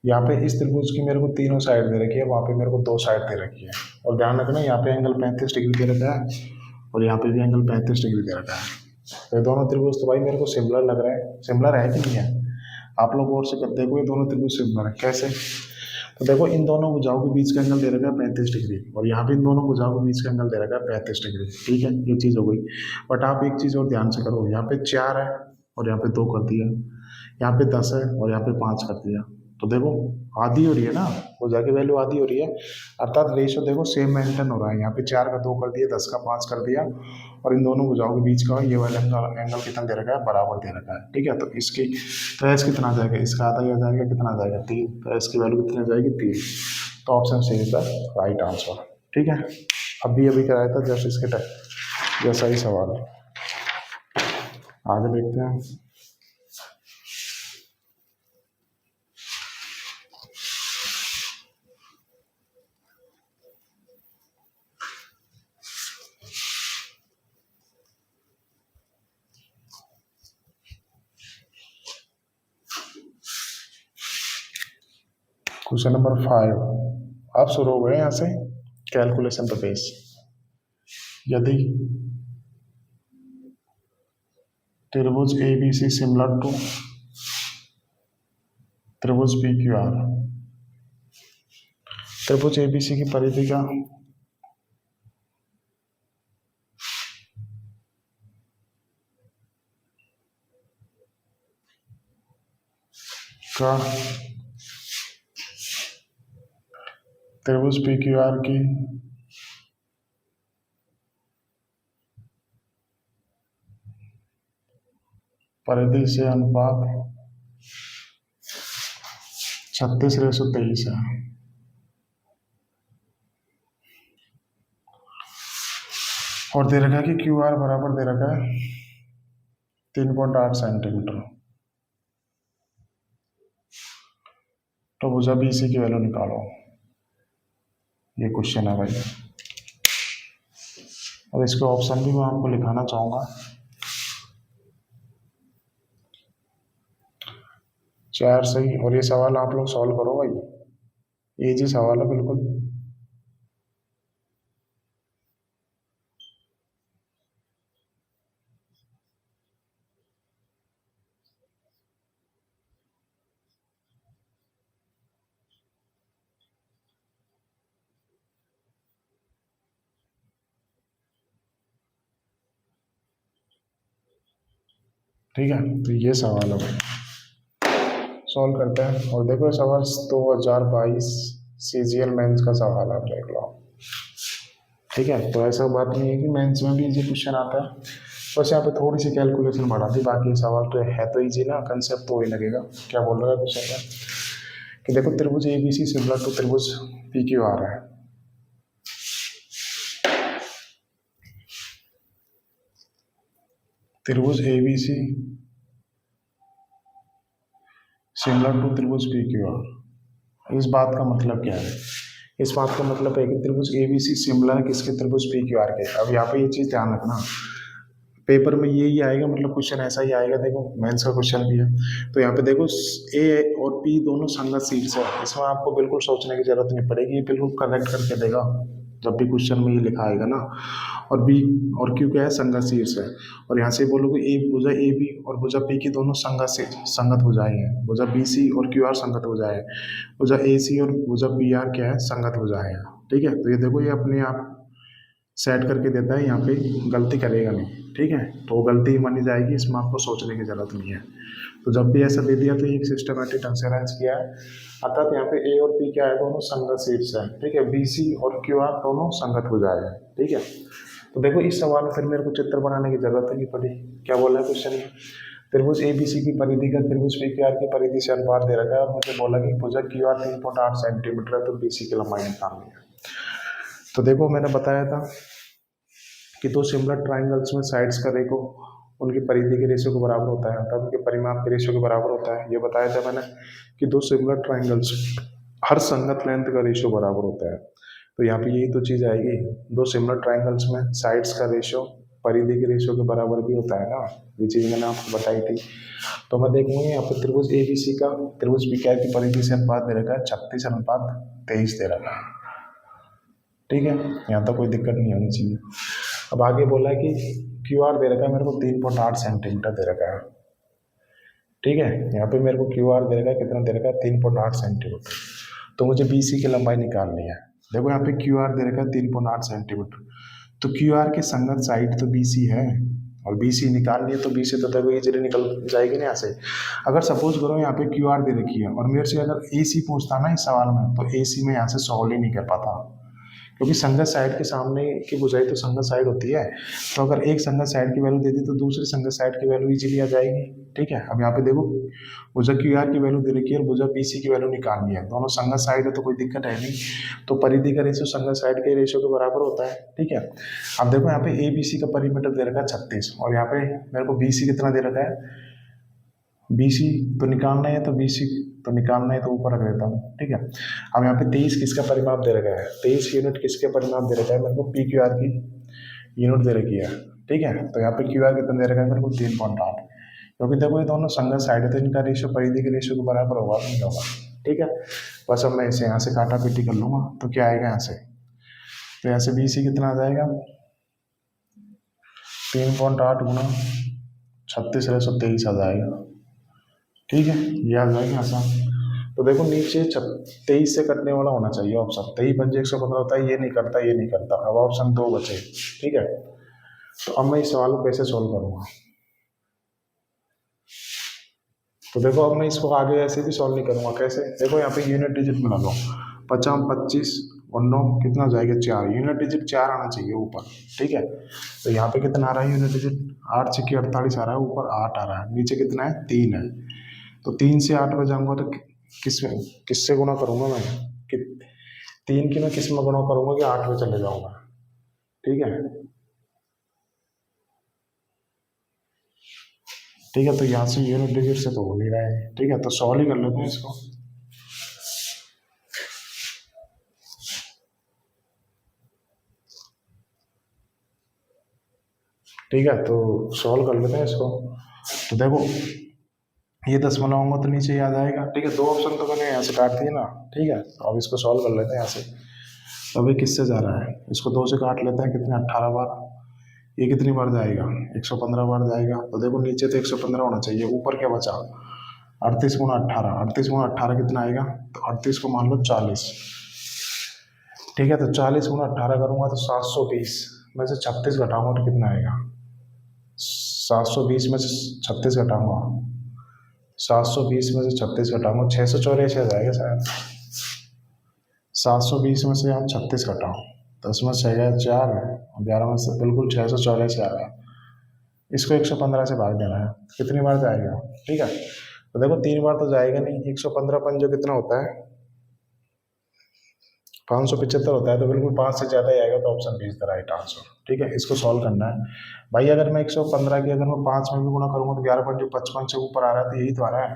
यहाँ पे इस त्रिभुज की मेरे को तीनों साइड दे रखी है, वहाँ पे मेरे को दो साइड दे रखी है, और ध्यान रखना यहाँ पे एंगल 35 डिग्री दे रखा है और यहाँ पे भी एंगल 35 डिग्री दे रखा है। ये दोनों त्रिभुज तो भाई मेरे को सिमिलर लग रहा है, सिमिलर है कि नहीं है? आप लोग और से करते देखो, ये दोनों त्रिभुज सिमिलर है कैसे? तो देखो इन दोनों भुजाओं के बीच का एंगल दे रखा है 35 डिग्री, और यहाँ पे इन दोनों भुजाओं के बीच का एंगल दे रखा है 35 डिग्री, ठीक है, ये चीज़ हो गई। बट आप एक चीज़ और ध्यान से करो, यहाँ पे 4 है और यहाँ पे 2 कर दिया, यहाँ पे 10 है और यहाँ पे 5 कर दिया, तो देखो आधी हो रही है ना, भुजा की वैल्यू आधी हो रही है, अर्थात रेशो देखो सेम मेंटेन हो रहा है। यहाँ पे 4 का 2 कर दिया, 10 का 5 कर दिया, और इन दोनों भुजाओं के बीच का ये वाला एंगल कितना दे रखा है, बराबर दे रखा है, ठीक है। तो इसकी तो एस कितना आ जाएगा, इसका आधा ही आ जाएगा, कितना आ जाएगा 3, तो एस की वैल्यू कितनी आ जाएगी 3। तो option C is the right answer, ठीक है। अभी कराया था जस्ट इसके जैसा ही सवाल है, आगे देखते हैं। क्वेश्चन नंबर 5, अब शुरू हो गए यहाँ से कैलकुलेशन पे बेस। यदि त्रिभुज A B C similar to त्रिभुज पी क्यू आर, त्रिभुज ए बी सी की परिधि का त्रिभुज पी क्यू आर की परिधि से अनुपात 36:23 है, और दे रखा है कि क्यू आर बराबर दे रखा है 3.8 सेंटीमीटर। तो भुजा बी सी की वैल्यू निकालो, ये क्वेश्चन है भाई, और इसके ऑप्शन भी मैं आपको लिखाना चाहूँगा। 4 सही, और ये सवाल आप लोग सॉल्व करो भाई, इजी सवाल है बिल्कुल। ठीक है, तो ये सवाल है भाई, सॉल्व करते हैं। और देखो सवाल 2022 CGL मेंस का सवाल आप देख लो, ठीक है। तो ऐसा बात नहीं है कि मेंस में भी इजी क्वेश्चन आता है, बस यहाँ पे थोड़ी सी कैलकुलेशन बढ़ा दी, बाकी सवाल तो है तो इजी ना, कंसेप्ट तो वही लगेगा। क्या बोल रहा है क्वेश्चन में कि देखो त्रिभुज A B C similar to त्रिभुज पी क्यू आर है, त्रिभुज A B C similar to त्रिभुज पी क्यू आर। इस बात का मतलब क्या है? इस बात का मतलब है कि त्रिभुज ए बी सी सिमिलर है किसके, त्रिभुज पी क्यू आर के। अब यहाँ पे ये चीज़ ध्यान रखना, पेपर में यही आएगा, मतलब क्वेश्चन ऐसा ही आएगा। देखो मेंस का क्वेश्चन भी है, तो यहाँ पे देखो ए और पी दोनों संगत शीर्ष है, इसमें आपको बिल्कुल सोचने की जरूरत नहीं पड़ेगी, ये बिल्कुल करेक्ट करके देगा जब भी क्वेश्चन में ये लिखा आएगा ना। और बी और क्यू क्या है, संगत शीर्ष है, और यहाँ से बोलोगे ए भुजा ए बी और भुजा पी की दोनों संगत भुजाएं हैं, भुजा बी सी और क्यू आर संगत भुजाएं हैं, भुजा ए सी और भुजा पी आर क्या है, संगत भुजाएं हैं, ठीक है। तो ये देखो ये अपने आप सेट करके देता है, यहाँ पे गलती करेगा नहीं, ठीक है। तो वो गलती मानी जाएगी, इसमें आपको सोचने की जरूरत नहीं है। तो जब भी ऐसा दे दिया तो एक सिस्टमैटिक ढंग से अरेंज किया है, अर्थात यहाँ पे ए और पी क्या है, दोनों संगत शीर्ष है, ठीक है। बी सी और क्यू आर दोनों संगत भुजाएं हैं, ठीक है। तो देखो इस सवाल में फिर मेरे को चित्र बनाने की जरूरत नहीं पड़ी। क्या बोला है क्वेश्चन में, त्रिभुज ए बी सी की परिधि का त्रिभुज पी क्यू आर की परिधि से अनुपात दे रखा है, और मुझे बोला कि भुजा क्यू आर 3.8 सेंटीमीटर है, तो बी सी की लंबाई निकालनी है। तो देखो मैंने बताया था कि दो सिमिलर ट्राइंगल्स में साइड्स का रेशो उनकी परिधि के रेशो के बराबर होता है, अर्थात उनके परिमाप के रेशो के बराबर होता है। ये बताया था मैंने कि दो सिमिलर ट्राइंगल्स हर संगत लेंथ का रेशो बराबर होता है। तो यहाँ पे यही तो चीज़ आएगी, दो सिमिलर ट्राइंगल्स में साइड्स का रेशो परिधि के रेशियो के बराबर भी होता है ना, ये चीज़ मैंने आपको बताई थी। तो मैं देखूंगा यहाँ पे त्रिभुज ABC का त्रिभुज PQR की परिधि से अनुपात दे रखा है 36:23 दे रखा है। ठीक है, यहाँ तक कोई दिक्कत नहीं होनी चाहिए। अब आगे बोला है कि QR दे रखा है मेरे को 3.8 सेंटीमीटर दे रखा है। ठीक है, यहाँ पे मेरे को QR दे रखा है, कितना दे रखा है 3.8 सेंटीमीटर। तो मुझे BC की लंबाई निकालनी है। देखो यहाँ पे QR दे रखा है 3.8 सेंटीमीटर, तो QR की संगत साइड तो BC है और BC निकालनी है, तो BC तो देखो इजीली निकल जाएगी ना यहाँ से। अगर सपोज करो यहाँ पे QR दे रखी है और मेरे से अगर AC पूछता ना इस सवाल में, तो AC में यहाँ से सॉल्व ही नहीं कर पाता, क्योंकि संगत साइड के सामने की भुजाई तो संगत साइड होती है। तो अगर एक संगत साइड की वैल्यू दे दी तो दूसरी संगत साइड की वैल्यू इजीली आ जाएगी। ठीक है, अब यहाँ पे देखो भुजा QR की वैल्यू दे रखी है और भुजा BC की वैल्यू निकालनी है, दोनों संगत साइड है तो कोई दिक्कत है नहीं। तो परिधि का रेशियो संगत साइड के रेशियो के बराबर होता है। ठीक है, अब देखो यहाँ पे ABC का परिमीटर दे रखा है 36 और यहाँ पे मेरे को BC कितना दे रखा है, BC तो निकालना है, तो BC तो निकालना है तो ऊपर रख देता हूँ। ठीक है, अब यहाँ पे 23 किसका परिमाप दे रखा है, 23 यूनिट किसके परिमाप दे रखा है, मेरे को PQR की यूनिट दे रखी है। ठीक है, तो यहाँ पे QR कितना दे रखा है मेरे को 3.8, क्योंकि देखो ये दोनों संगत साइड है तो इनका रेशियो परिधि के रेशियो के बराबर होगा, नहीं होगा। ठीक है, बस अब मैं इसे यहाँ से काटा पीटी कर लूँगा, तो क्या आएगा यहाँ से, तो यहाँ से BC कितना आ जाएगा 3.8 गुना 36/123 आ जाएगा। ठीक है, ये आ जाएगा आसान। तो देखो नीचे 23 से कटने वाला होना चाहिए ऑप्शन, 23 पंजे 115 होता है, ये नहीं करता, ये नहीं करता। अब ऑप्शन 2 बचे। ठीक है, तो अब मैं इस सवाल को कैसे सॉल्व करूंगा, तो देखो अब मैं इसको आगे ऐसे भी सॉल्व नहीं करूंगा। कैसे, देखो यहाँ पे यूनिट डिजिट मिला लो, 50 25 और 9 कितना हो जाएगा 4, यूनिट डिजिट 4 आना चाहिए ऊपर। ठीक है, तो यहाँ पे कितना आ रहा है यूनिट डिजिट 8 6 48 आ रहा है, ऊपर 8 आ रहा है, नीचे कितना है 3 है। तो 3 से 8 में जाऊंगा तो किससे गुना करूंगा मैं, कि 3 की मैं किस में गुना करूंगा कि 8 में चले जाऊंगा। ठीक है, ठीक है, तो यहाँ से यूनिट डिजिट से तो हो नहीं रहा है। ठीक है, तो सॉल्व ही कर लेते हैं इसको। ठीक है, तो सॉल्व कर लेते हैं इसको। तो देखो ये 10 बनाऊंगा तो नीचे ही आ जाएगा। ठीक है, 2 ऑप्शन तो मैंने यहाँ से काट दिए ना। ठीक है, तो अब इसको सॉल्व कर लेते हैं यहाँ से। तो अभी किससे जा रहा है, इसको 2 से काट लेते हैं, कितने 18 बार, ये कितनी बार जाएगा 115 बार जाएगा। तो देखो नीचे तो 115 होना चाहिए, ऊपर क्या बचा 38 गुना 18, 38 गुना 18 कितना आएगा, तो 38 को मान लो 40। ठीक है, तो 40 गुना 18 करूँगा तो 720 में से 36 घटाऊंगा तो कितना आएगा, 720 में से 36 घटाऊंगा, 720 में से 36 घटाऊंगा 684 आ जाएगा शायद। 720 में से हम 36 घटाओ, 10 में 6 गया 4 और 11 में से बिल्कुल 684 आ रहा है। इसको 115 से भाग देना है, कितनी बार जाएगा। ठीक है, तो देखो 3 बार तो जाएगा नहीं, 115 पंजो कितना होता है 575 होता है, तो बिल्कुल 5 से ज़्यादा ही आएगा, तो option B is the right answer. ठीक है, इसको सॉल्व करना है भाई। अगर मैं 115 की अगर मैं 5 में भी गुणा करूँगा तो 11.55 से ऊपर आ रहा है, तो यही तो आ रहा है।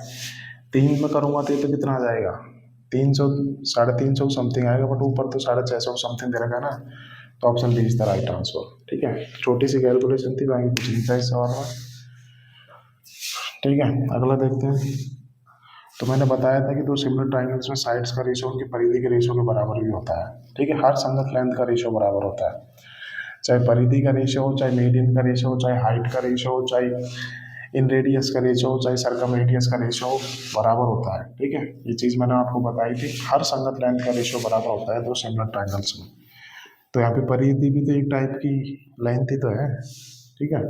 3 में करूँगा तो ये तो कितना आ जाएगा 300 350 समथिंग आएगा, बट ऊपर तो 650 समथिंग दे रखा है ना, तो option B is the right answer. ठीक है, छोटी सी कैलकुलेशन थी, बाकी कुछ नहीं था इस सवाल में। ठीक है, अगला देखते हैं। तो मैंने बताया था कि 2 सिमिलर ट्राइंगल्स में साइड्स का रेशियो उनकी परिधि के रेशियो के बराबर भी होता है। ठीक है, हर संगत लेंथ का रेशियो बराबर होता है, चाहे परिधि का रेशियो हो, चाहे मीडियन का रेशियो हो, चाहे हाइट का रेशियो हो, चाहे इन रेडियस का रेशियो हो, चाहे सर्कम रेडियस का रेशियो हो, बराबर होता है। ठीक है, ये चीज़ मैंने आपको बताई थी, हर संगत लेंथ का रेशियो बराबर होता है 2 सिमिलर ट्राइंगल्स में। तो यहाँ पे परिधि भी तो एक टाइप की लेंथ ही तो है। ठीक है,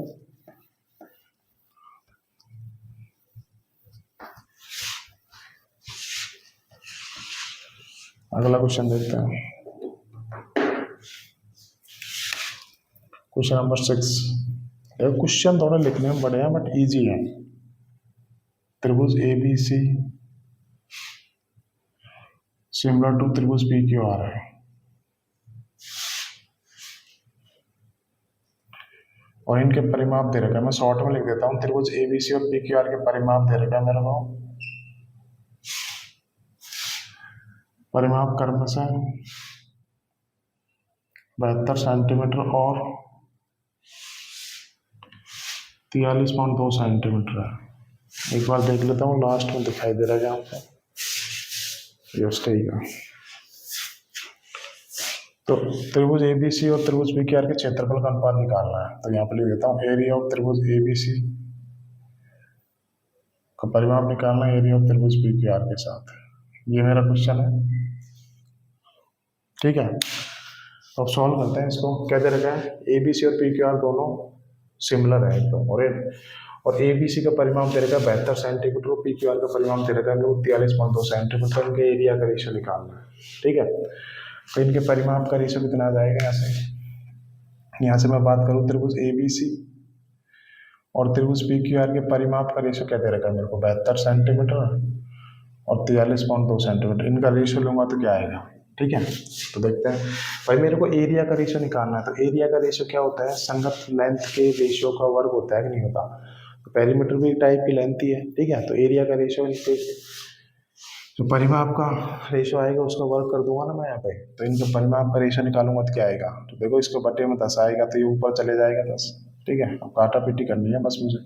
अगला क्वेश्चन देखते हैं। Question number 6। क्वेश्चन थोड़ा लिखने में बड़े हैं बट इजी है। त्रिभुज ABC सिमिलर टू त्रिभुज PQR है, और इनके परिमाप दे रखा है। मैं शॉर्ट में लिख देता हूँ, त्रिभुज ABC और PQR के परिमाप दे रखा है मेरे को। परिमाप कर्म से 72 सेंटीमीटर और 43.2 सेंटीमीटर है। एक बार देख लेता हूँ, लास्ट में दिखाई दे रहा है क्या आपको, जस्ट यही का। तो त्रिभुज एबीसी और त्रिभुज पीक्यूआर के क्षेत्रफल का अनुपात निकालना है। तो यहाँ पे लिख देता हूँ, एरिया ऑफ त्रिभुज एबीसी का परिमाप निकालना है एरिया ऑफ त्रिभुज पीक्यूआर के साथ। ये मेरा क्वेश्चन है, ठीक है। अब सॉल्व करते हैं इसको। क्या दे रखा है, एबीसी और पीक्यूआर दोनों सिमिलर है एकदम, और एबीसी का परिमाप दे रखा है 72 सेंटीमीटर और पीक्यूआर का परिमाप दे रखा है 43.2 सेंटीमीटर। इनके एरिया का रेशियो निकालना है, ठीक है। तो इनके परिमाप का रेशियो कितना आ जाएगा, यहाँ से मैं बात करूँ त्रिभुज एबीसी और त्रिभुज पीक्यूआर के परिमाप का रेशियो क्या दे रखा है मेरे को, 72 सेंटीमीटर और 43.2 सेंटीमीटर। इनका रेशियो लूंगा तो क्या आएगा, ठीक है। तो देखते हैं भाई, मेरे को एरिया का रेशियो निकालना है। तो एरिया का रेशियो क्या होता है, संगत लेंथ के रेशियो का वर्ग होता है कि नहीं होता। तो पेरीमीटर भी एक टाइप की लेंथ ही है, ठीक है। तो एरिया का रेशियो इनके जो परिमाप का रेशियो आएगा उसका वर्ग कर दूंगा ना मैं यहाँ पे। तो इनका परिमाप का रेशियो निकालूंगा तो क्या आएगा, तो देखो इसको बटे में 10 आएगा तो ये ऊपर चले जाएगा 10, ठीक है। अब काटा पीटी करनी है बस मुझे।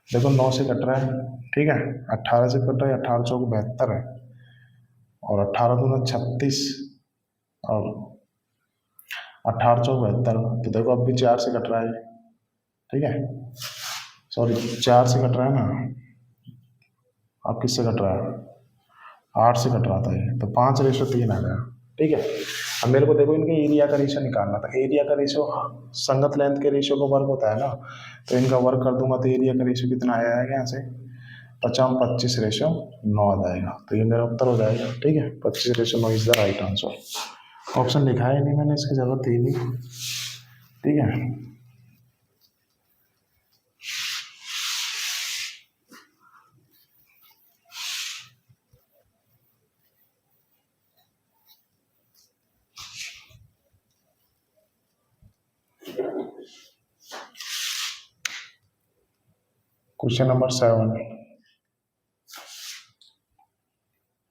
देखो 9 से कट रहा है, ठीक है, 18 से कट रहा है, 18 चौक 72 है, और 18 दूना 36, और 18 चौक 72। तो देखो अब भी 4 से कट रहा है, ठीक है, सॉरी 4 से कट रहा है ना, अब किससे कट रहा है, 8 से कट रहा था ये, तो 5:3 आ गया, ठीक है। अब मेरे को देखो इनके एरिया का रेशियो निकालना था। एरिया का रेशियो संगत लेंथ के रेशियो का वर्ग होता है ना, तो इनका वर्ग कर दूंगा तो एरिया का रेशियो कितना आया है यहाँ से, 50/25:9 आ जाएगा। तो ये मेरा उत्तर हो जाएगा, ठीक है। 25:9 is the right answer. Option लिखा है नहीं मैंने, इसकी जरूरत ही नहीं, ठीक है। क्वेश्चन नंबर 7,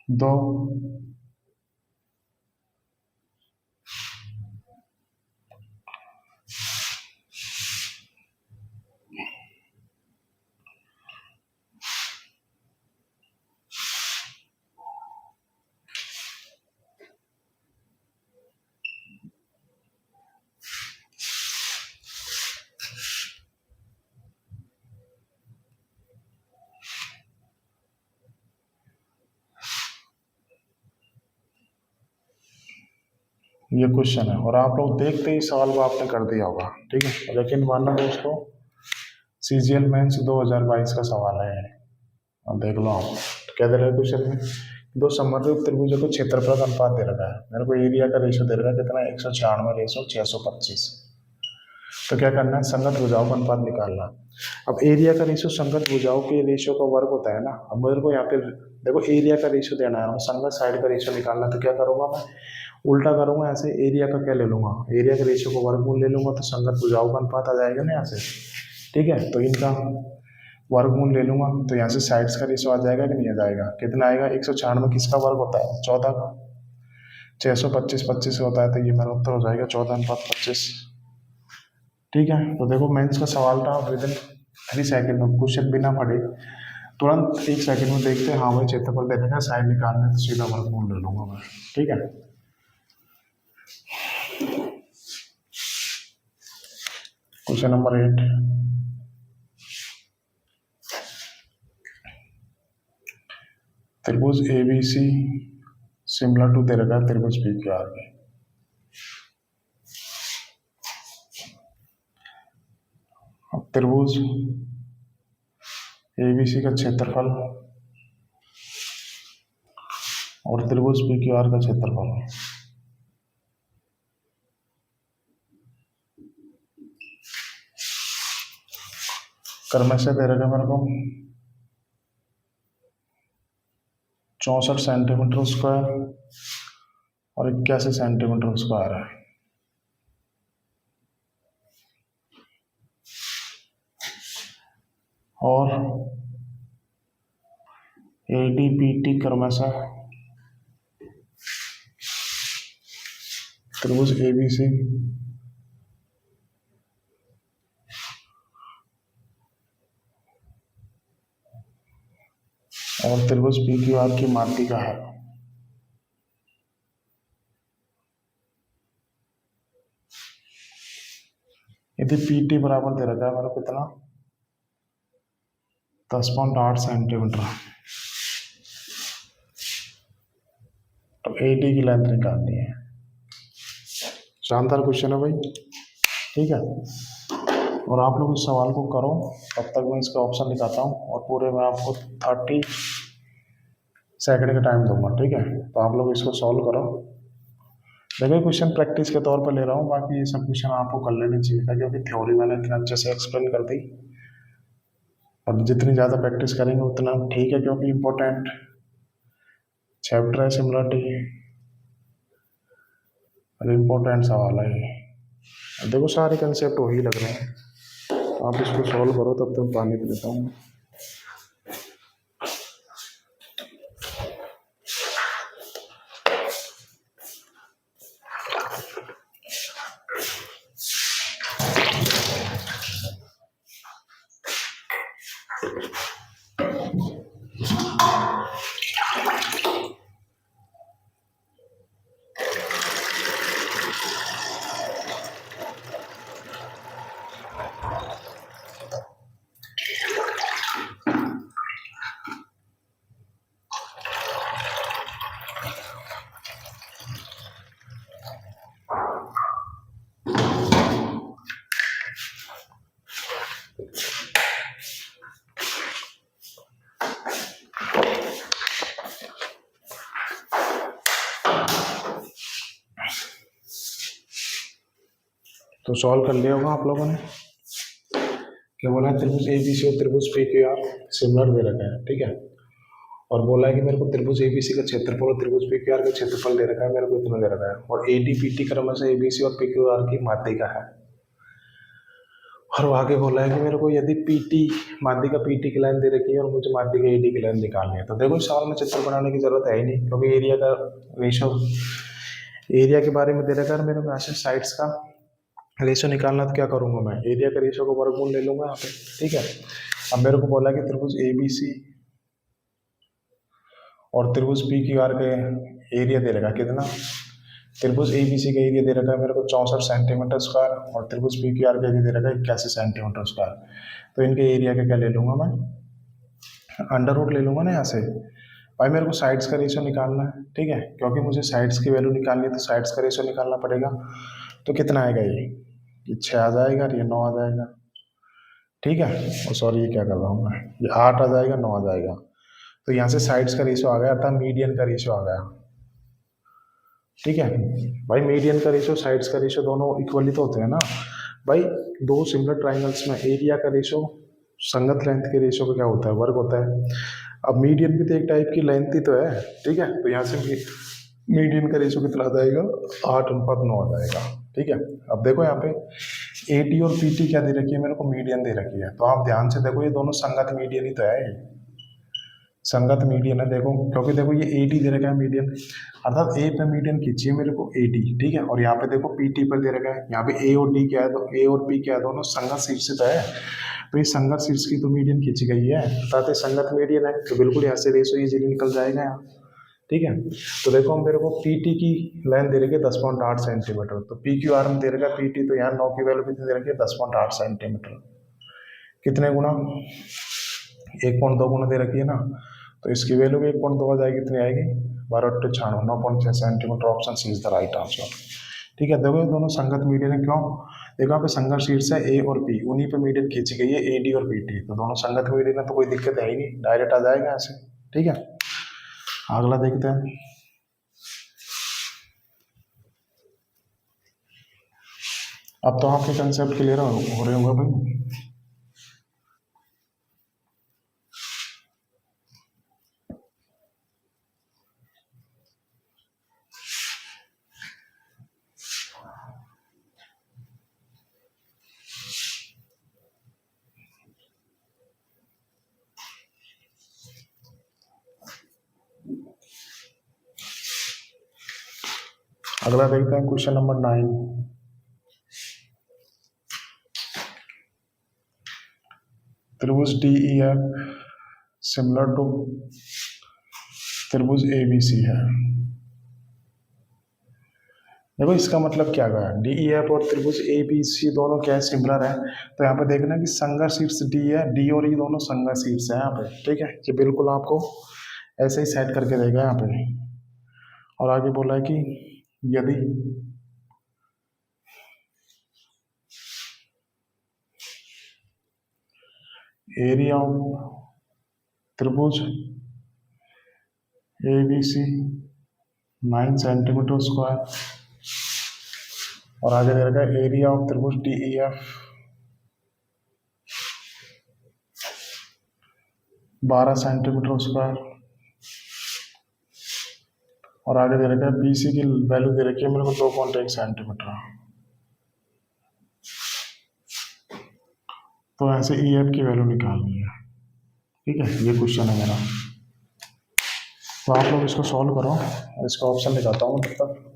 2 ये क्वेश्चन है, और आप लोग देखते ही सवाल को आपने कर दिया होगा, ठीक है। लेकिन मानना दोस्तों, सीजीएल मेंस 2022 का सवाल है, अब देख लो आप। तो क्या दे रहा है क्वेश्चन में, दो समरूप त्रिभुजों को क्षेत्रफल का अनुपात दे रखा है। मेरे को एरिया का रेशियो दे रखा है कितना, 196:625। तो क्या करना है, संगत भुजाओं का अनुपात निकालना। अब एरिया का रेशियो संगत भुजाओं के रेशियो का वर्ग होता है ना। अब मेरे को यहाँ पे देखो एरिया का रेशियो देना है, संगत साइड का रेशियो निकालना। तो क्या करूंगा मैं, उल्टा करूंगा, ऐसे एरिया का क्या ले लूंगा, एरिया के रेशियो को वर्गमूल ले लूंगा, तो संगत भुजाओं का अनुपात आ जाएगा ना यहाँ से, ठीक है। तो इनका वर्गमूल ले लूंगा, तो यहाँ से साइड्स का रेशियो आ जाएगा कि नहीं आ जाएगा, कितना आएगा, 196 किसका वर्ग होता है, 14 का, 625 होता है। तो ये मेरा उत्तर हो जाएगा 14:25, ठीक है। तो देखो मेंस का सवाल था, विद इन 3 सेकेंड में क्वेश्चन बिना पढ़े तुरंत 1 सेकेंड में देखते हैं, हाँ भाई क्षेत्रफल दे देगा, साइड निकालने तो सीधा वर्गमूल ले लूंगा मैं, ठीक है। क्वेश्चन नंबर 8, त्रिभुज एबीसी सिमिलर टू दे रखा है त्रिभुज पीक्यूआर के। अब त्रिभुज एबीसी का क्षेत्रफल और त्रिभुज पीक्यूआर का क्षेत्रफल, क्रमशः दे रखा है मेरे को 64 सेंटीमीटर स्क्वायर और 81 सेंटीमीटर स्क्वायर है। और एडीपीटी क्रमशः त्रिभुज एबीसी और त्रिभुज पी क्यू आर की माध्यिका है। यदि पी टी बराबर दे रखा है मेरे को कितना 10.8 सेंटीमीटर, तो ए डी की लेंथ निकालनी है। शानदार क्वेश्चन है भाई, ठीक है। और आप लोग इस सवाल को करो, तब तक मैं इसका ऑप्शन दिखाता हूँ और पूरे मैं आपको 30 सेकंड का टाइम दूंगा, ठीक है। तो आप लोग इसको सॉल्व करो। देखो क्वेश्चन प्रैक्टिस के तौर पर ले रहा हूँ, बाकी ये सब क्वेश्चन आपको कर लेने चाहिए था, क्योंकि थ्योरी मैंने इतना अच्छे से एक्सप्लेन कर दी। अब जितनी ज़्यादा प्रैक्टिस करेंगे उतना ठीक है, क्योंकि इम्पोर्टेंट चैप्टर है सिमिलरिटी और इम्पोर्टेंट सवाल है ये। देखो सारे कंसेप्ट वही लग रहे हैं, तो आप इसको सॉल्व करो, तब तक पानी पी लेता हूँ। तो सॉल्व कर लिया होगा आप लोगों ने। क्या बोला है, त्रिभुज ए बी सी और त्रिभुज पी क्यू आर सिमिलर दे रखा है, ठीक है। और बोला है कि मेरे को त्रिभुज ए बी सी का क्षेत्रफल और त्रिभुज पी क्यू आर का क्षेत्रफल दे रखा है, मेरे को इतना दे रखा है। और ए डी पी टी क्रम से ए बी सी और पी क्यू आर की माध्यिका है। और वो आगे बोला है कि मेरे को यदि पी टी माध्यिका पी टी की लाइन दे रखी है और मुझे माध्यिका ए डी की लाइन निकालनी है, तो देखो इस सवाल में चित्र बनाने की जरूरत है ही नहीं, क्योंकि एरिया का रेशो एरिया के बारे में दे रखा है। मेरे को ऐसे साइड्स का रेशो निकालना, तो क्या करूंगा मैं, एरिया का रेशो को वर्गमूल ले लूंगा यहाँ पे, ठीक है। अब मेरे को बोला कि त्रिभुज ए बी सी और त्रिभुज पी क्यू आर का एरिया दे रखा कितना, त्रिभुज ए बी सी का एरिया दे रखा है मेरे को 64 सेंटीमीटर स्क्वायर और त्रिभुज पी क्यू आर का एरिया दे रखा है 81 सेंटीमीटर स्क्वायर। तो इनके एरिया का क्या ले लूंगा मैं, अंडर रूट ले लूंगा ना यहाँ से। भाई मेरे को साइड्स का रेशो निकालना है, ठीक है, क्योंकि मुझे साइड्स की वैल्यू निकालनी है, तो साइड्स का रेशो निकालना पड़ेगा। तो कितना आएगा ये 6 आ जाएगा और ये 9 आ जाएगा, ठीक है। और सॉरी ये क्या कर रहा हूँ मैं, ये 8 आ जाएगा 9 आ जाएगा। तो यहाँ से साइड्स का रेशो आ गया, अर्थात मीडियन का रेशो आ गया, ठीक है। भाई मीडियन का रेशो साइड्स का रेशो दोनों इक्वली तो होते हैं ना भाई। दो सिमिलर ट्राइंगल्स में एरिया का रेशो संगत लेंथ के रेशो का क्या होता है, वर्ग होता है। अब मीडियन भी तो एक टाइप की लेंथ ही तो है, ठीक है। तो यहाँ से मीडियन का रेशो कितना आ जाएगा 8:9 आ जाएगा, ठीक है। अब देखो यहाँ पे ए टी और पी टी क्या दे रखी है, मेरे को मीडियन दे रखी है। तो आप ध्यान से देखो, ये दोनों संगत मीडियन ही तो है, संगत मीडियन है। देखो क्योंकि देखो ये ए डी दे रखा है मीडियन, अर्थात ए पे मीडियन खींचिए मेरे को ए डी, ठीक है। और यहाँ पे देखो पी टी पर दे रखा है, यहाँ पे ए और डी क्या है, तो ए और पी क्या है, दोनों संगत शीर्षित है। तो ये संगत शीर्ष की तो मीडियन खींची गई है, अर्थात ये संगत मीडियन है, तो बिल्कुल यहाँ से रेशो इजीली निकल जाएगा यहाँ, ठीक है। तो देखो मेरे को पी टी की लाइन दे रखी है 10.8 सेंटीमीटर, तो पी क्यू आर में दे रखा है पी टी, तो यहाँ 9 की वैल्यू कितनी दे रखी है 10.8 सेंटीमीटर। कितने गुना, 1.2 गुना दे रखी है ना, तो इसकी वैल्यू भी 1.2 आ जाएगी, कितनी आएगी 12×96 9.6 centimetre. Option C is the right answer, ठीक है। देखो ये दोनों संगत मीडियन है, क्यों, देखो यहाँ पे संगत शीर्ष है ए और पी, उन्हीं पे मीडियन खींची गई है ए डी और पी टी, तो दोनों संगत मीडियन है, तो कोई दिक्कत है ही नहीं, डायरेक्ट आ जाएगा ऐसे, ठीक है। अगला देखते हैं। अब तो आपके कंसेप्ट क्लियर हो रहे होंगे भाई। अगला देखते हैं क्वेश्चन नंबर 9। त्रिभुज D E F similar to त्रिभुज ABC है। देखो इसका मतलब क्या गया, DEF और त्रिभुज ABC दोनों क्या है, सिमिलर है। तो यहाँ पे देखना कि संघर्ष शीर्ष D है, D और E दोनों संघर्ष शीर्ष है यहाँ पे, ठीक है। ये बिल्कुल आपको ऐसे ही सेट करके देगा यहाँ पे। और आगे बोला है कि यदि एरिया ऑफ त्रिभुज ABC 9 सेंटीमीटर स्क्वायर, और आगे दे रखा है एरिया ऑफ त्रिभुज DEF 12 सेंटीमीटर स्क्वायर, और आगे दे रखा है BC की वैल्यू दे रखी है मेरे को 2.1 सेंटीमीटर। तो ऐसे EF की वैल्यू निकालनी है, ठीक है। ये क्वेश्चन है मेरा, तो आप लोग इसको सॉल्व करो। इसका ऑप्शन दिखाता हूँ तब तक।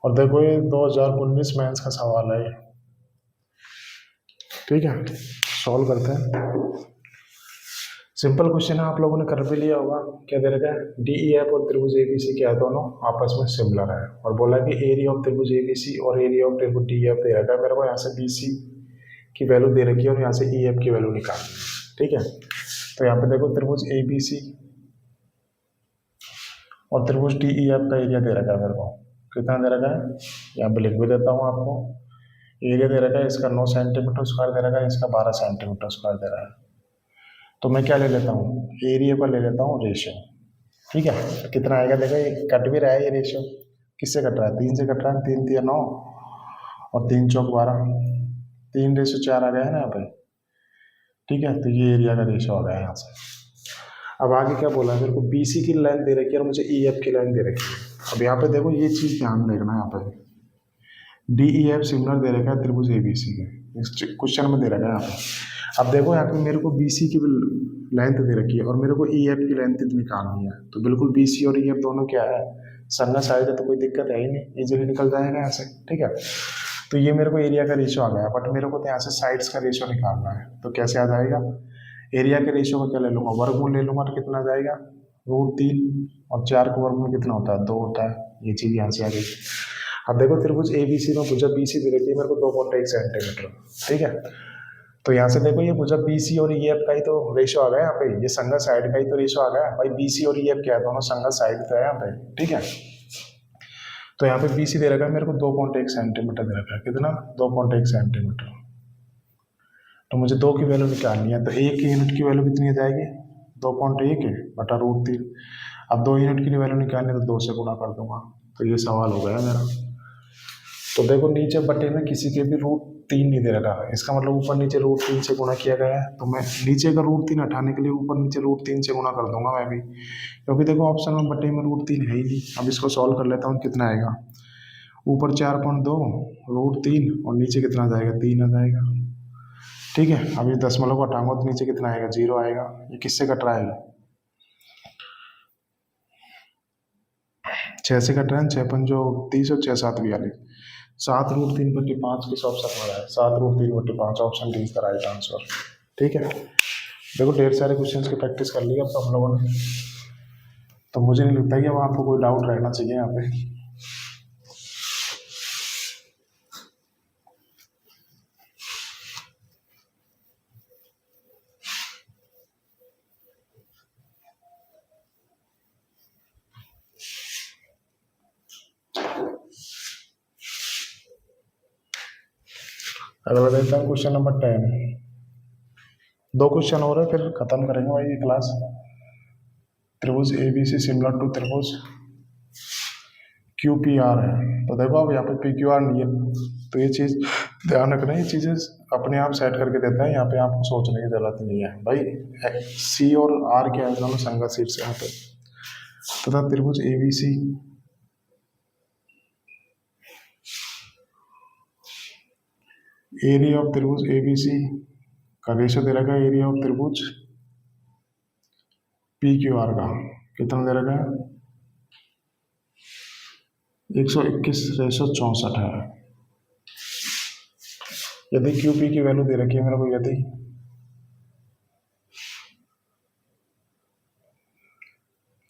और देखो ये 2019 मेंस का सवाल है, ठीक है। सॉल्व करते हैं। सिंपल क्वेश्चन है, आप लोगों ने कर भी लिया होगा। क्या दे रखा है, DEF और त्रिभुज ABC क्या है, दोनों आपस में सिमिलर है। और बोला कि एरिया ऑफ त्रिभुज ABC और एरिया ऑफ त्रिभुज DEF दे रखा है मेरे को। यहाँ से BC की वैल्यू दे रखी है और यहाँ से EF की वैल्यू निकालनी है, ठीक है। तो यहाँ पे देखो त्रिभुज ABC और त्रिभुज DEF का एरिया दे रखा है मेरे को। कितना दे रखा है, यहाँ पे लिख भी देता हूँ आपको। एरिया दे रखा है इसका 9 सेंटीमीटर स्क्वायर दे रखा है, इसका 12 सेंटीमीटर स्क्वायर दे रहा है। तो मैं क्या ले लेता हूँ, एरिया पर ले लेता हूँ रेशियो, ठीक है। कितना आएगा देखो, ये कट भी रहा है, ये रेशियो किससे कट रहा है, 3 से कट रहा है। 3 3 9 और 3 चौक 12, 3:4 आ गया है ना यहाँ पे, ठीक है। तो ये एरिया का रेशियो आ गया यहाँ से। अब आगे क्या बोला है मेरे को, BC की लाइन दे रखी है और मुझे EF की लाइन दे रखी है। अब यहाँ पे देखो ये चीज़ ध्यान देखना है, यहाँ पे DEF सिमिलर दे रखा है त्रिभुज ABC के, इस क्वेश्चन में दे रखा है यहाँ पे। अब देखो यहाँ पे मेरे को BC की लेंथ दे रखी है और मेरे को EF की लेंथ निकालनी है। तो बिल्कुल BC और EF दोनों क्या है, संघर्ष आएगा, तो कोई दिक्कत है ही नहीं, इजीली निकल जाएगा यहाँ से, ठीक है। तो ये मेरे को एरिया का रेशियो आ गया, बट मेरे को तो यहाँ से साइड्स का रेशियो निकालना है। तो कैसे आ जाएगा, एरिया के रेशियो में क्या ले लूँगा, वर्गमूल ले लूँगा। तो कितना आ जाएगा, √3, और 4 का वर्गमूल कितना होता है, 2 होता है। ये चीज़ यहाँ से आ गई। अब देखो त्रिभुज ABC में भुजा BC दे रखी है मेरे को 2.1 सेंटीमीटर, ठीक है। तो यहाँ से देखो ये भुजा BC और EF का ही तो रेशियो आ गया यहाँ पे, ये संघर्ष साइड का ही तो रेशियो आ गया भाई। BC और EF क्या है, दोनों संघर्ष साइड तो है यहाँ पे, ठीक है। तो यहाँ पे BC दे रखा है मेरे को 2.1 सेंटीमीटर दे रखा है, कितना, 2.1 सेंटीमीटर। तो मुझे 2 की वैल्यू निकालनी है। तो 1 यूनिट की वैल्यू कितनी आ जाएगी, 2.1 बटा √3। अब 2 यूनिट की वैल्यू निकालनी है तो 2 से गुणा कर दूंगा। तो ये सवाल हो गया मेरा। तो देखो नीचे बटे में किसी के भी √3 नहीं दे रखा है, इसका मतलब ऊपर नीचे √3 से गुणा किया गया है। तो मैं नीचे का √3 हटाने के लिए ऊपर नीचे √3 से गुणा कर दूंगा मैं भी, क्योंकि देखो ऑप्शन में बटे में √3 है ही नहीं। अब इसको सॉल्व कर लेता हूँ, कितना आएगा, ऊपर 4.2 √3 और नीचे कितना आ जाएगा, 3 आ जाएगा, ठीक है। अब ये दशमलव को हटाऊंगा तो नीचे कितना आएगा, 0 आएगा। ये किससे कट रहा है, 6 से कट रहा है, 6 पंजो 30 और 6 7 42, 7√3/5 किस ऑप्शन में है, 7√3/5 ऑप्शन डी का राइट आंसर, ठीक है। देखो ढेर सारे क्वेश्चंस की प्रैक्टिस कर ली अब तो हम लोगों ने, तो मुझे नहीं लगता कि अब आपको कोई डाउट रहना चाहिए यहाँ पे। अगला देखता हूँ क्वेश्चन नंबर 10। 2 क्वेश्चन हो रहे फिर खत्म करेंगे भाई ये क्लास। त्रिभुज ABC सिमिलर टू त्रिभुज QPR है। तो देखो अब यहाँ पे PQR नहीं है, तो ये चीज़ ध्यान रखना, ये चीज़ें अपने आप सेट करके देता है, यहाँ पे आपको सोचने की जरूरत नहीं है भाई। C और R क्या है, दोनों संघर्ष शीर्ष यहाँ पे। तथा त्रिभुज ABC एरिया ऑफ त्रिभुज ए बी सी का रेशो दे रखा है एरिया ऑफ त्रिभुज पी क्यू आर का, कितना दे रखा है 121:64 है। यदि क्यू पी की वैल्यू दे रखी है मेरे को, यदि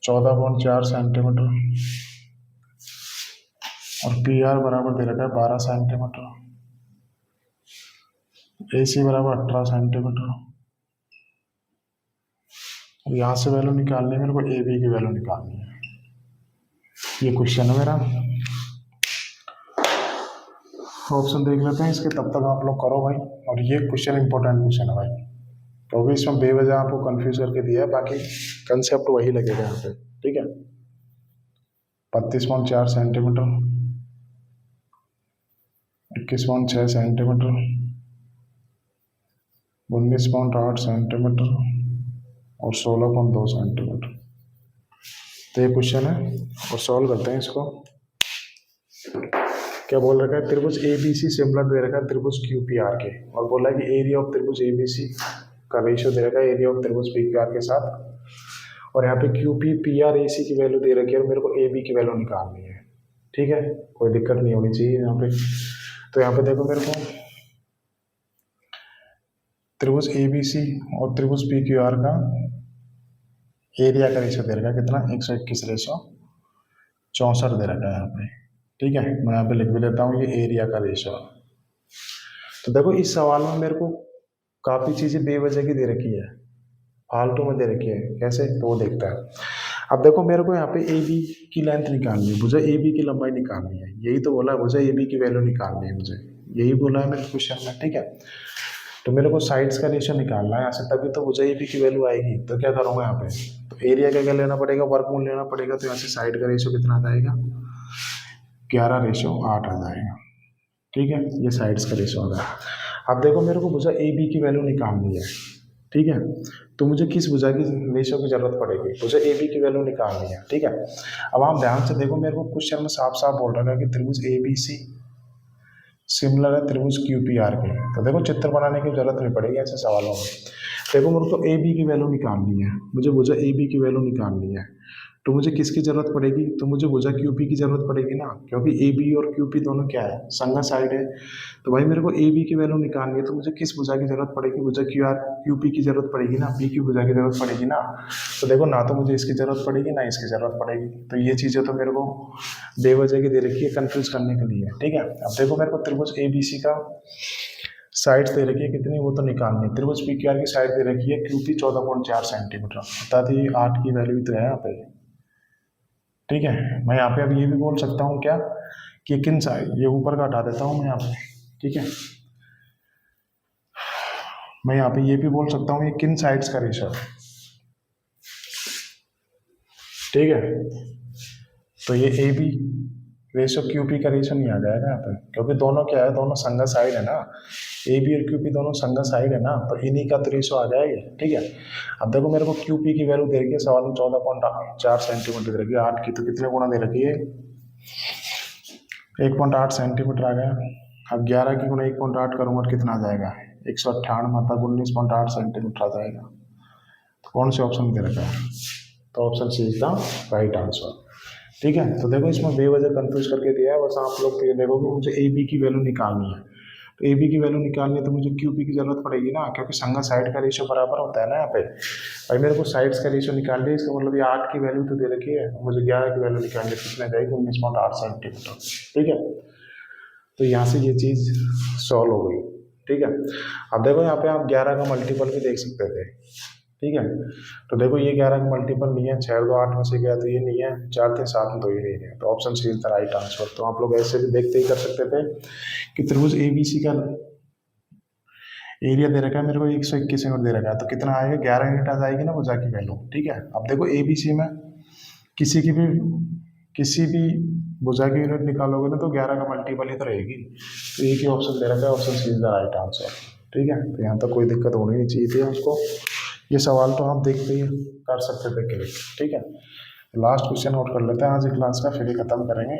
14.4 सेंटीमीटर और पी आर बराबर दे रखा है 12 सेंटीमीटर, ए सी बराबर 18 सेंटीमीटर, और यहाँ से वैल्यू निकालनी है मेरे को, ए बी की वैल्यू निकालनी है। ये क्वेश्चन है मेरा। ऑप्शन देख लेते हैं इसके, तब तक आप लोग करो भाई। और ये क्वेश्चन इंपॉर्टेंट क्वेश्चन है भाई, क्योंकि इसमें बेवजह आपको कंफ्यूज करके दिया है, बाकी कंसेप्ट वही लगेगा यहाँ पे, ठीक है। 32.4 सेंटीमीटर, 21.6 सेंटीमीटर, 19.8 सेंटीमीटर और 16.2 सेंटीमीटर। तो ये क्वेश्चन है और सॉल्व करते हैं इसको। क्या बोल रखा है, त्रिभुज ए बी सी सिमिलर दे रखा है त्रिभुज क्यू पी आर के, और बोला है कि एरिया ऑफ त्रिभुज ए बी सी का रेशियो दे रखा है एरिया ऑफ त्रिभुज पी क्यू आर के साथ, और यहाँ पे Q P P R A सी की वैल्यू दे रखी है और मेरे को ए बी की वैल्यू निकालनी है, ठीक है। कोई दिक्कत नहीं होनी चाहिए यहाँ पे। तो यहाँ पे देखो मेरे को त्रिभुज ए बी सी और त्रिभुज पी क्यू आर का एरिया का रेशियो दे रखा है कितना 121:64 दे रखा है यहाँ पे, ठीक है। मैं यहाँ पे लिख भी लेता हूँ ये एरिया का रेशियो। तो देखो इस सवाल में मेरे को काफ़ी चीज़ें बेवजह की दे रखी है, फालतू में दे रखी है, कैसे तो वो देखता है। अब देखो मेरे को यहाँ पे ए बी की लेंथ निकालनी है, मुझे ए बी की लंबाई निकालनी है, यही तो बोला है मुझे ए बी की वैल्यू निकालनी है, मुझे यही बोला है मेरे क्वेश्चन में, ठीक है। तो मेरे को साइड्स का रेशियो निकालना है यहाँ से, तभी तो मुझे ए बी की वैल्यू आएगी। तो क्या करूँगा यहाँ पे, तो एरिया का क्या लेना पड़ेगा, वर्गमूल लेना पड़ेगा। तो यहाँ से साइड का रेशियो कितना आ जाएगा 11:8 आ जाएगा, ठीक है। ये साइड्स का रेशियो आ गया। अब देखो मेरे को भुजा ए बी की वैल्यू निकालनी है, ठीक है। तो मुझे किस भुजा की रेशियो की जरूरत पड़ेगी, मुझे ए बी की वैल्यू निकालनी है, ठीक है। अब आप ध्यान से देखो, मेरे को क्वेश्चन में साफ साफ बोल रहा है कि त्रिभुज ए बी सी सिमिलर है त्रिभुज क्यू पी आर के। तो देखो चित्र बनाने की जरूरत नहीं पड़ेगी ऐसे सवालों में। देखो मेरे को ए बी की वैल्यू निकालनी है, मुझे भुजा ए बी की वैल्यू निकालनी है। तो मुझे किसकी जरूरत पड़ेगी, तो मुझे भुजा क्यू पी की जरूरत पड़ेगी ना, क्योंकि ए बी और क्यू पी दोनों क्या है, संगत साइड है। तो भाई मेरे को ए बी की वैल्यू निकालनी है, तो मुझे किस भुजा की जरूरत पड़ेगी, भुजा क्यू पी की जरूरत पड़ेगी ना, पी की भुजा की जरूरत पड़ेगी ना। तो देखो ना तो मुझे इसकी जरूरत पड़ेगी ना इसकी जरूरत पड़ेगी। तो ये चीज़ें तो मेरे को बेवजह की दे रखी है कंफ्यूज करने के लिए, ठीक है। अब देखो मेरे को त्रिभुज ए बी सी का साइड्स दे रखी है कितनी, वो तो निकालनी है। त्रिभुज पी क्यू आर की साइड दे रखी है क्यू पी 14.4 सेंटीमीटर, अर्थात ये 8 की वैल्यू तो है यहाँ पे, ठीक है। मैं यहाँ पे अब ये भी बोल सकता हूँ क्या कि किन साइड, ये ऊपर का हटा देता हूँ मैं यहाँ पे, ठीक है। मैं यहाँ पे ये भी बोल सकता हूँ ये किन साइड्स का रेशियो, ठीक है। तो ये A B ratio Q P का रेशियो नहीं आ जाएगा यहाँ पे, क्योंकि दोनों क्या है, दोनों संगत साइड है ना, ए बी और क्यू पी दोनों संगत साइड है ना, तो इन्हीं का तो रेशियो आ जाएगा, ठीक है। अब देखो मेरे को क्यू पी की वैल्यू दे रखी है सवाल में 14.4 सेंटीमीटर दे रखी है, 8 की, तो कितने गुना दे रखी है 1.8 सेंटीमीटर आ गया। अब 11 की गुना 1.8 करूँगा तो कितना आ जाएगा 198, मतलब 19.8 सेंटीमीटर आ जाएगा। तो कौन से ऑप्शन दे रखा है, तो option C is the right answer, ठीक है। तो देखो इसमें बेवजह कंफ्यूज करके दिया है, बस आप लोग तो ये देखो कि मुझे ए बी की वैल्यू निकालनी है। तो ए बी की वैल्यू निकालनी है तो मुझे क्यू पी की जरूरत पड़ेगी ना, क्योंकि संगत साइड का रेशियो बराबर होता है ना यहाँ पे। भाई मेरे को साइड्स का रेशियो निकालनी है, इसका मतलब ये 8 की वैल्यू तो दे रखी है, मुझे 11 की वैल्यू निकालनी है, कितने जाएगी 19.8 सेंटीमीटर, ठीक है। तो यहाँ से ये चीज़ सॉल्व हो गई, ठीक है। अब देखो यहाँ पे आप 11 का मल्टीपल भी देख सकते थे, ठीक है। तो देखो ये 11 का मल्टीपल नहीं है, 6 2 8 में से गया तो ये नहीं है, 4 3 7 में तो ये नहीं है, तो option C is the right answer. तो आप लोग ऐसे भी देखते ही कर सकते थे कि त्रिभुज ए बी सी का एरिया दे रखा है मेरे को 121 यूनिट दे रखा है, तो कितना आएगा 11 यूनिट आ जाएगी ना भुजा की वैल्यू, ठीक है। अब देखो ए बी सी में किसी भी भुजा की यूनिट निकालोगे ना तो 11 का मल्टीपल ही तो रहेगी, तो एक ही ऑप्शन दे रखा है, option C is the right answer, ठीक है। तो यहाँ तक कोई दिक्कत होनी नहीं चाहिए थी आपको, ये सवाल तो आप देखते ही कर सकते थे क्लिक, ठीक है। लास्ट क्वेश्चन नोट कर लेते हैं आज क्लास का, फिर ही खत्म करेंगे।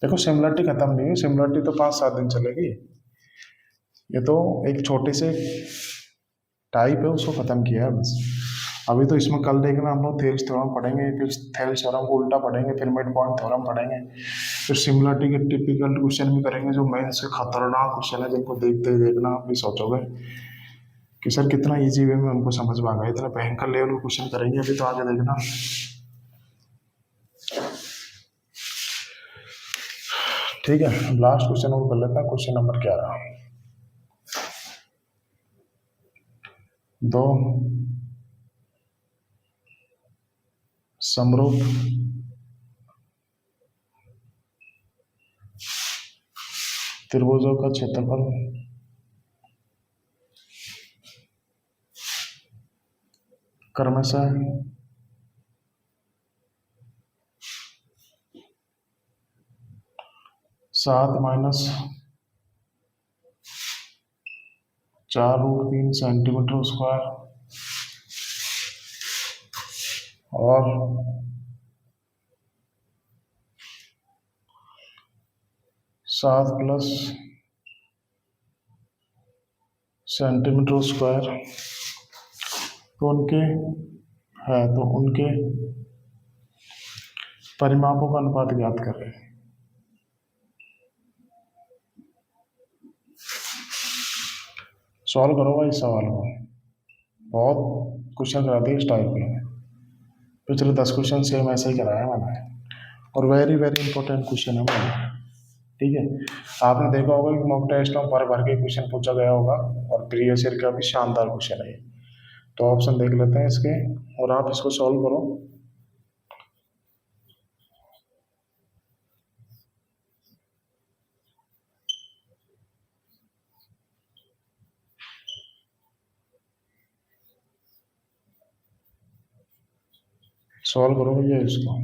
देखो सिमिलरिटी खत्म नहीं हुई, सिमिलरिटी तो 5-7 दिन चलेगी, ये तो एक छोटे से टाइप है, उसको खत्म किया है बस। अभी तो इसमें कल देखना हम लोग थेल्स थ्योरम पढ़ेंगे, फिर थेल्स थ्योरम को उल्टा पढ़ेंगे, फिर मिड पॉइंट थ्योरम पढ़ेंगे, फिर सिमिलरिटी के टिपिकल क्वेश्चन भी करेंगे जो मेंस से खतरनाक क्वेश्चन है, जिनको देखते ही देखना आप भी सोचोगे कि सर कितना इजी वे में हमको समझ में आ गया, इतना भयंकर लेवल के क्वेश्चन करेंगे अभी तो, आगे देखना। ठीक है, लास्ट क्वेश्चन और कर लेते हैं, क्वेश्चन नंबर 11। दो समरूप त्रिभुजों का क्षेत्रफल क्रमशः 7-4√3 सेंटीमीटर स्क्वायर और 7+ सेंटीमीटर स्क्वायर तो उनके है, तो उनके परिमापों का अनुपात ज्ञात करें। सॉल्व करो भाई इस सवाल को, बहुत क्वेश्चन कराती है इस टाइप में, पिछले 10 क्वेश्चन सेम ऐसे ही कराया मैंने, और वेरी वेरी इंपॉर्टेंट क्वेश्चन है मैंने। ठीक है, आपने देखा होगा कि मॉक टेस्ट में भर भर के क्वेश्चन पूछा गया होगा, और प्रीवियस ईयर का भी शानदार क्वेश्चन है। तो ऑप्शन देख लेते हैं इसके, और आप इसको सॉल्व करो। सॉल्व करो भैया इसको।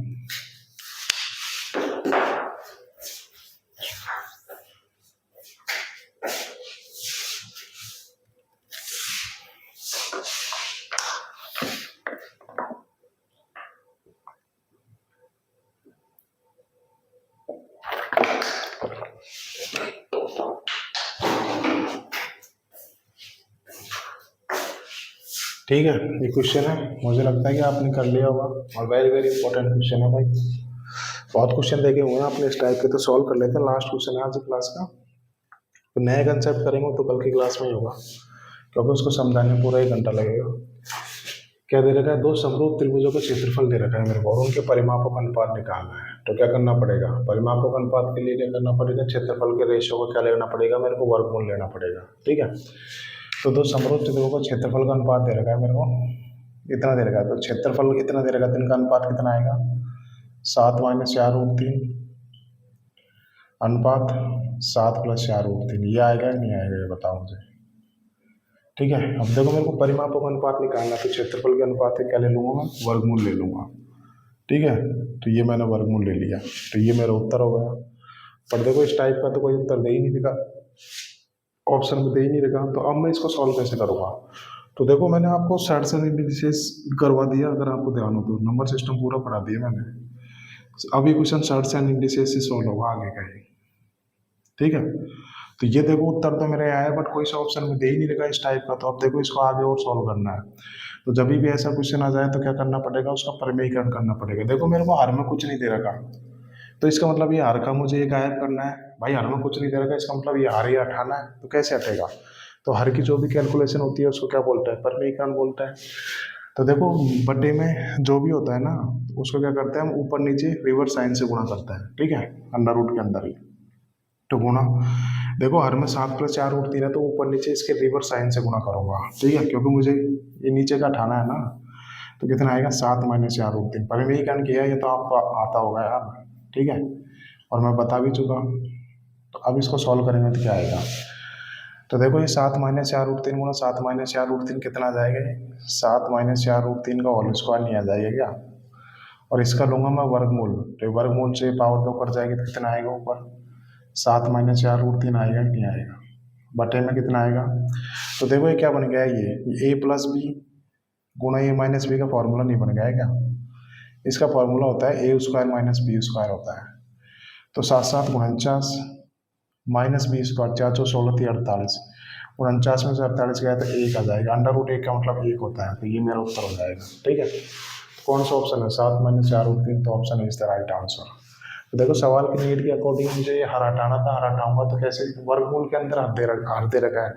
ठीक है, ये क्वेश्चन है, मुझे लगता है कि आपने कर लिया होगा, और वेरी वेरी इंपॉर्टेंट क्वेश्चन है भाई। बहुत क्वेश्चन देखे हुए हैं आपने इस टाइप के, तो सॉल्व कर लेते हैं। लास्ट क्वेश्चन है आज क्लास का, तो नया कंसेप्ट करेंगे तो कल की क्लास में ही होगा, क्योंकि उसको समझाने में पूरा 1 घंटा लगेगा। क्या दे रखा है, 2 समरूप त्रिभुजों का क्षेत्रफल दे रखा है मेरे को, और उनके परिमापों का अनुपात निकालना है। तो क्या करना पड़ेगा, परिमापों का अनुपात के लिए क्या करना पड़ेगा, क्षेत्रफल के रेशियो को क्या लेना पड़ेगा मेरे को, वर्गमूल लेना पड़ेगा। ठीक है, तो 2 समरूप त्रिभुजों का क्षेत्रफल का अनुपात दे रखा है मेरे को, इतना दे रखा है, तो क्षेत्रफल इतना दे रखा है, तो इनका अनुपात कितना आएगा, 7-4√3 अनुपात 7+4√3, ये आएगा या नहीं आएगा, ये बताओ मुझे। ठीक है, अब देखो मेरे को परिमापों का अनुपात निकालना, तो क्षेत्रफल के अनुपात से क्या ले लूंगा मैं, वर्गमूल ले लूंगा। ठीक है, तो ये मैंने वर्गमूल ले लिया, तो ये मेरा उत्तर हो गया। पर देखो इस टाइप का तो कोई उत्तर दे ही नहीं दिखा, ऑप्शन में दे ही नहीं रखा, तो अब मैं इसको सॉल्व कैसे करूँगा। तो देखो मैंने आपको सर्च एंड इंडिसेस करवा दिया, अगर आपको ध्यान हो तो नंबर सिस्टम पूरा पढ़ा दिया मैंने। अभी क्वेश्चन सर्च एंड इंडिसेस से सॉल्व होगा आगे का ही। ठीक है, तो ये देखो उत्तर तो मेरे आया, बट कोई सा ऑप्शन में दे ही नहीं रखा इस टाइप का, तो अब देखो इसको आगे और सॉल्व करना है। तो जब भी ऐसा क्वेश्चन आ जाए तो क्या करना पड़ेगा, उसका परिमेयीकरण करना पड़ेगा। देखो मेरे को हर में कुछ नहीं दे रखा, तो इसका मतलब ये हर का मुझे ये गायब करना है भाई, हर में कुछ नहीं दे रखा, इसका मतलब ये हर ही हटाना है, तो कैसे हटेगा। तो हर की जो भी कैलकुलेशन होती है उसको क्या बोलता है, परिमेयीकरण बोलता है। तो देखो बटे में जो भी होता है ना, उसको क्या करते हैं हम, ऊपर नीचे रिवर्स साइन से गुणा करते हैं। ठीक है, अंडर रूट के अंदर ही, तो गुणा, देखो हर में 7+4√3 है, तो ऊपर नीचे इसके रिवर्स साइन से गुणा करूंगा। ठीक है, क्योंकि मुझे ये नीचे का हटाना है ना, तो कितना आएगा, 7-4√3। परिमेयीकरण किया है, ये तो आपको आता होगा यार। ठीक है, और मैं बता भी चुका, तो अब इसको सॉल्व करेंगे तो क्या आएगा। तो देखो ये 7-4√3 गुणा 7-4√3 कितना आ जाएगा, 7-4√3 का होल स्क्वायर नहीं आ जाएगा क्या, और इसका लूंगा मैं वर्गमूल, तो वर्गमूल से पावर 2 कट जाएगी, तो कितना आएगा ऊपर, 7-4√3 आएगा कि नहीं आएगा, बटे में कितना आएगा। तो देखो ये क्या बन गया है, ये a+b गुणा a-b का फॉर्मूला नहीं बन गया है क्या, इसका फॉर्मूला होता है a² - b² होता है। तो 7-7 49 -b², 4 4 16 48, 49 में से 48 गया तो 1 आ जाएगा, √1 का मतलब 1 होता है, तो ये मेरा उत्तर हो जाएगा। ठीक है, कौन सा ऑप्शन है? 7 - 4/3, तो option is the right answer. तो देखो सवाल की नीड के अकॉर्डिंग मुझे ये हर हटाना था, हर हटाऊंगा तो कैसे? वर्गमूल के अंदर हर दे रखा है,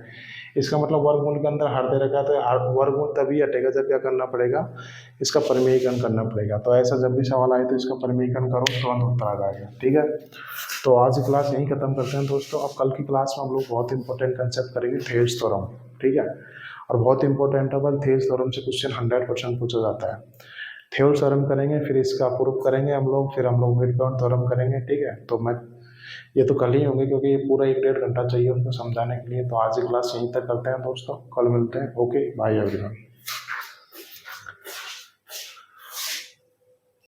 इसका मतलब वर्गमूल के अंदर हर दे रखा है, तो वर्गमूल तभी हटेगा जब क्या करना पड़ेगा, इसका परिमेयीकरण करना पड़ेगा। तो ऐसा जब भी सवाल आए तो इसका परिमेयीकरण करो, तुरंत उत्तर आ जाएगा। ठीक है, तो आज की क्लास यहीं खत्म करते हैं दोस्तों। अब कल की क्लास में हम लोग बहुत इंपॉर्टेंट कंसेप्ट करेंगे, थेल्स थ्योरम। ठीक है, और बहुत इंपॉर्टेंट है, बल थेल्स थ्योरम से क्वेश्चन 100% पूछा जाता है। थेल्स थ्योरम करेंगे, फिर इसका प्रूफ करेंगे हम लोग, फिर हम लोग मिड पॉइंट थ्योरम करेंगे। ठीक है, तो मैं ये तो कल ही होंगे क्योंकि ये पूरा 1 डेढ़ घंटा चाहिए उनको समझाने के लिए। तो आज की क्लास यहीं तक करते हैं दोस्तों, कल मिलते हैं। Okay, bye everyone.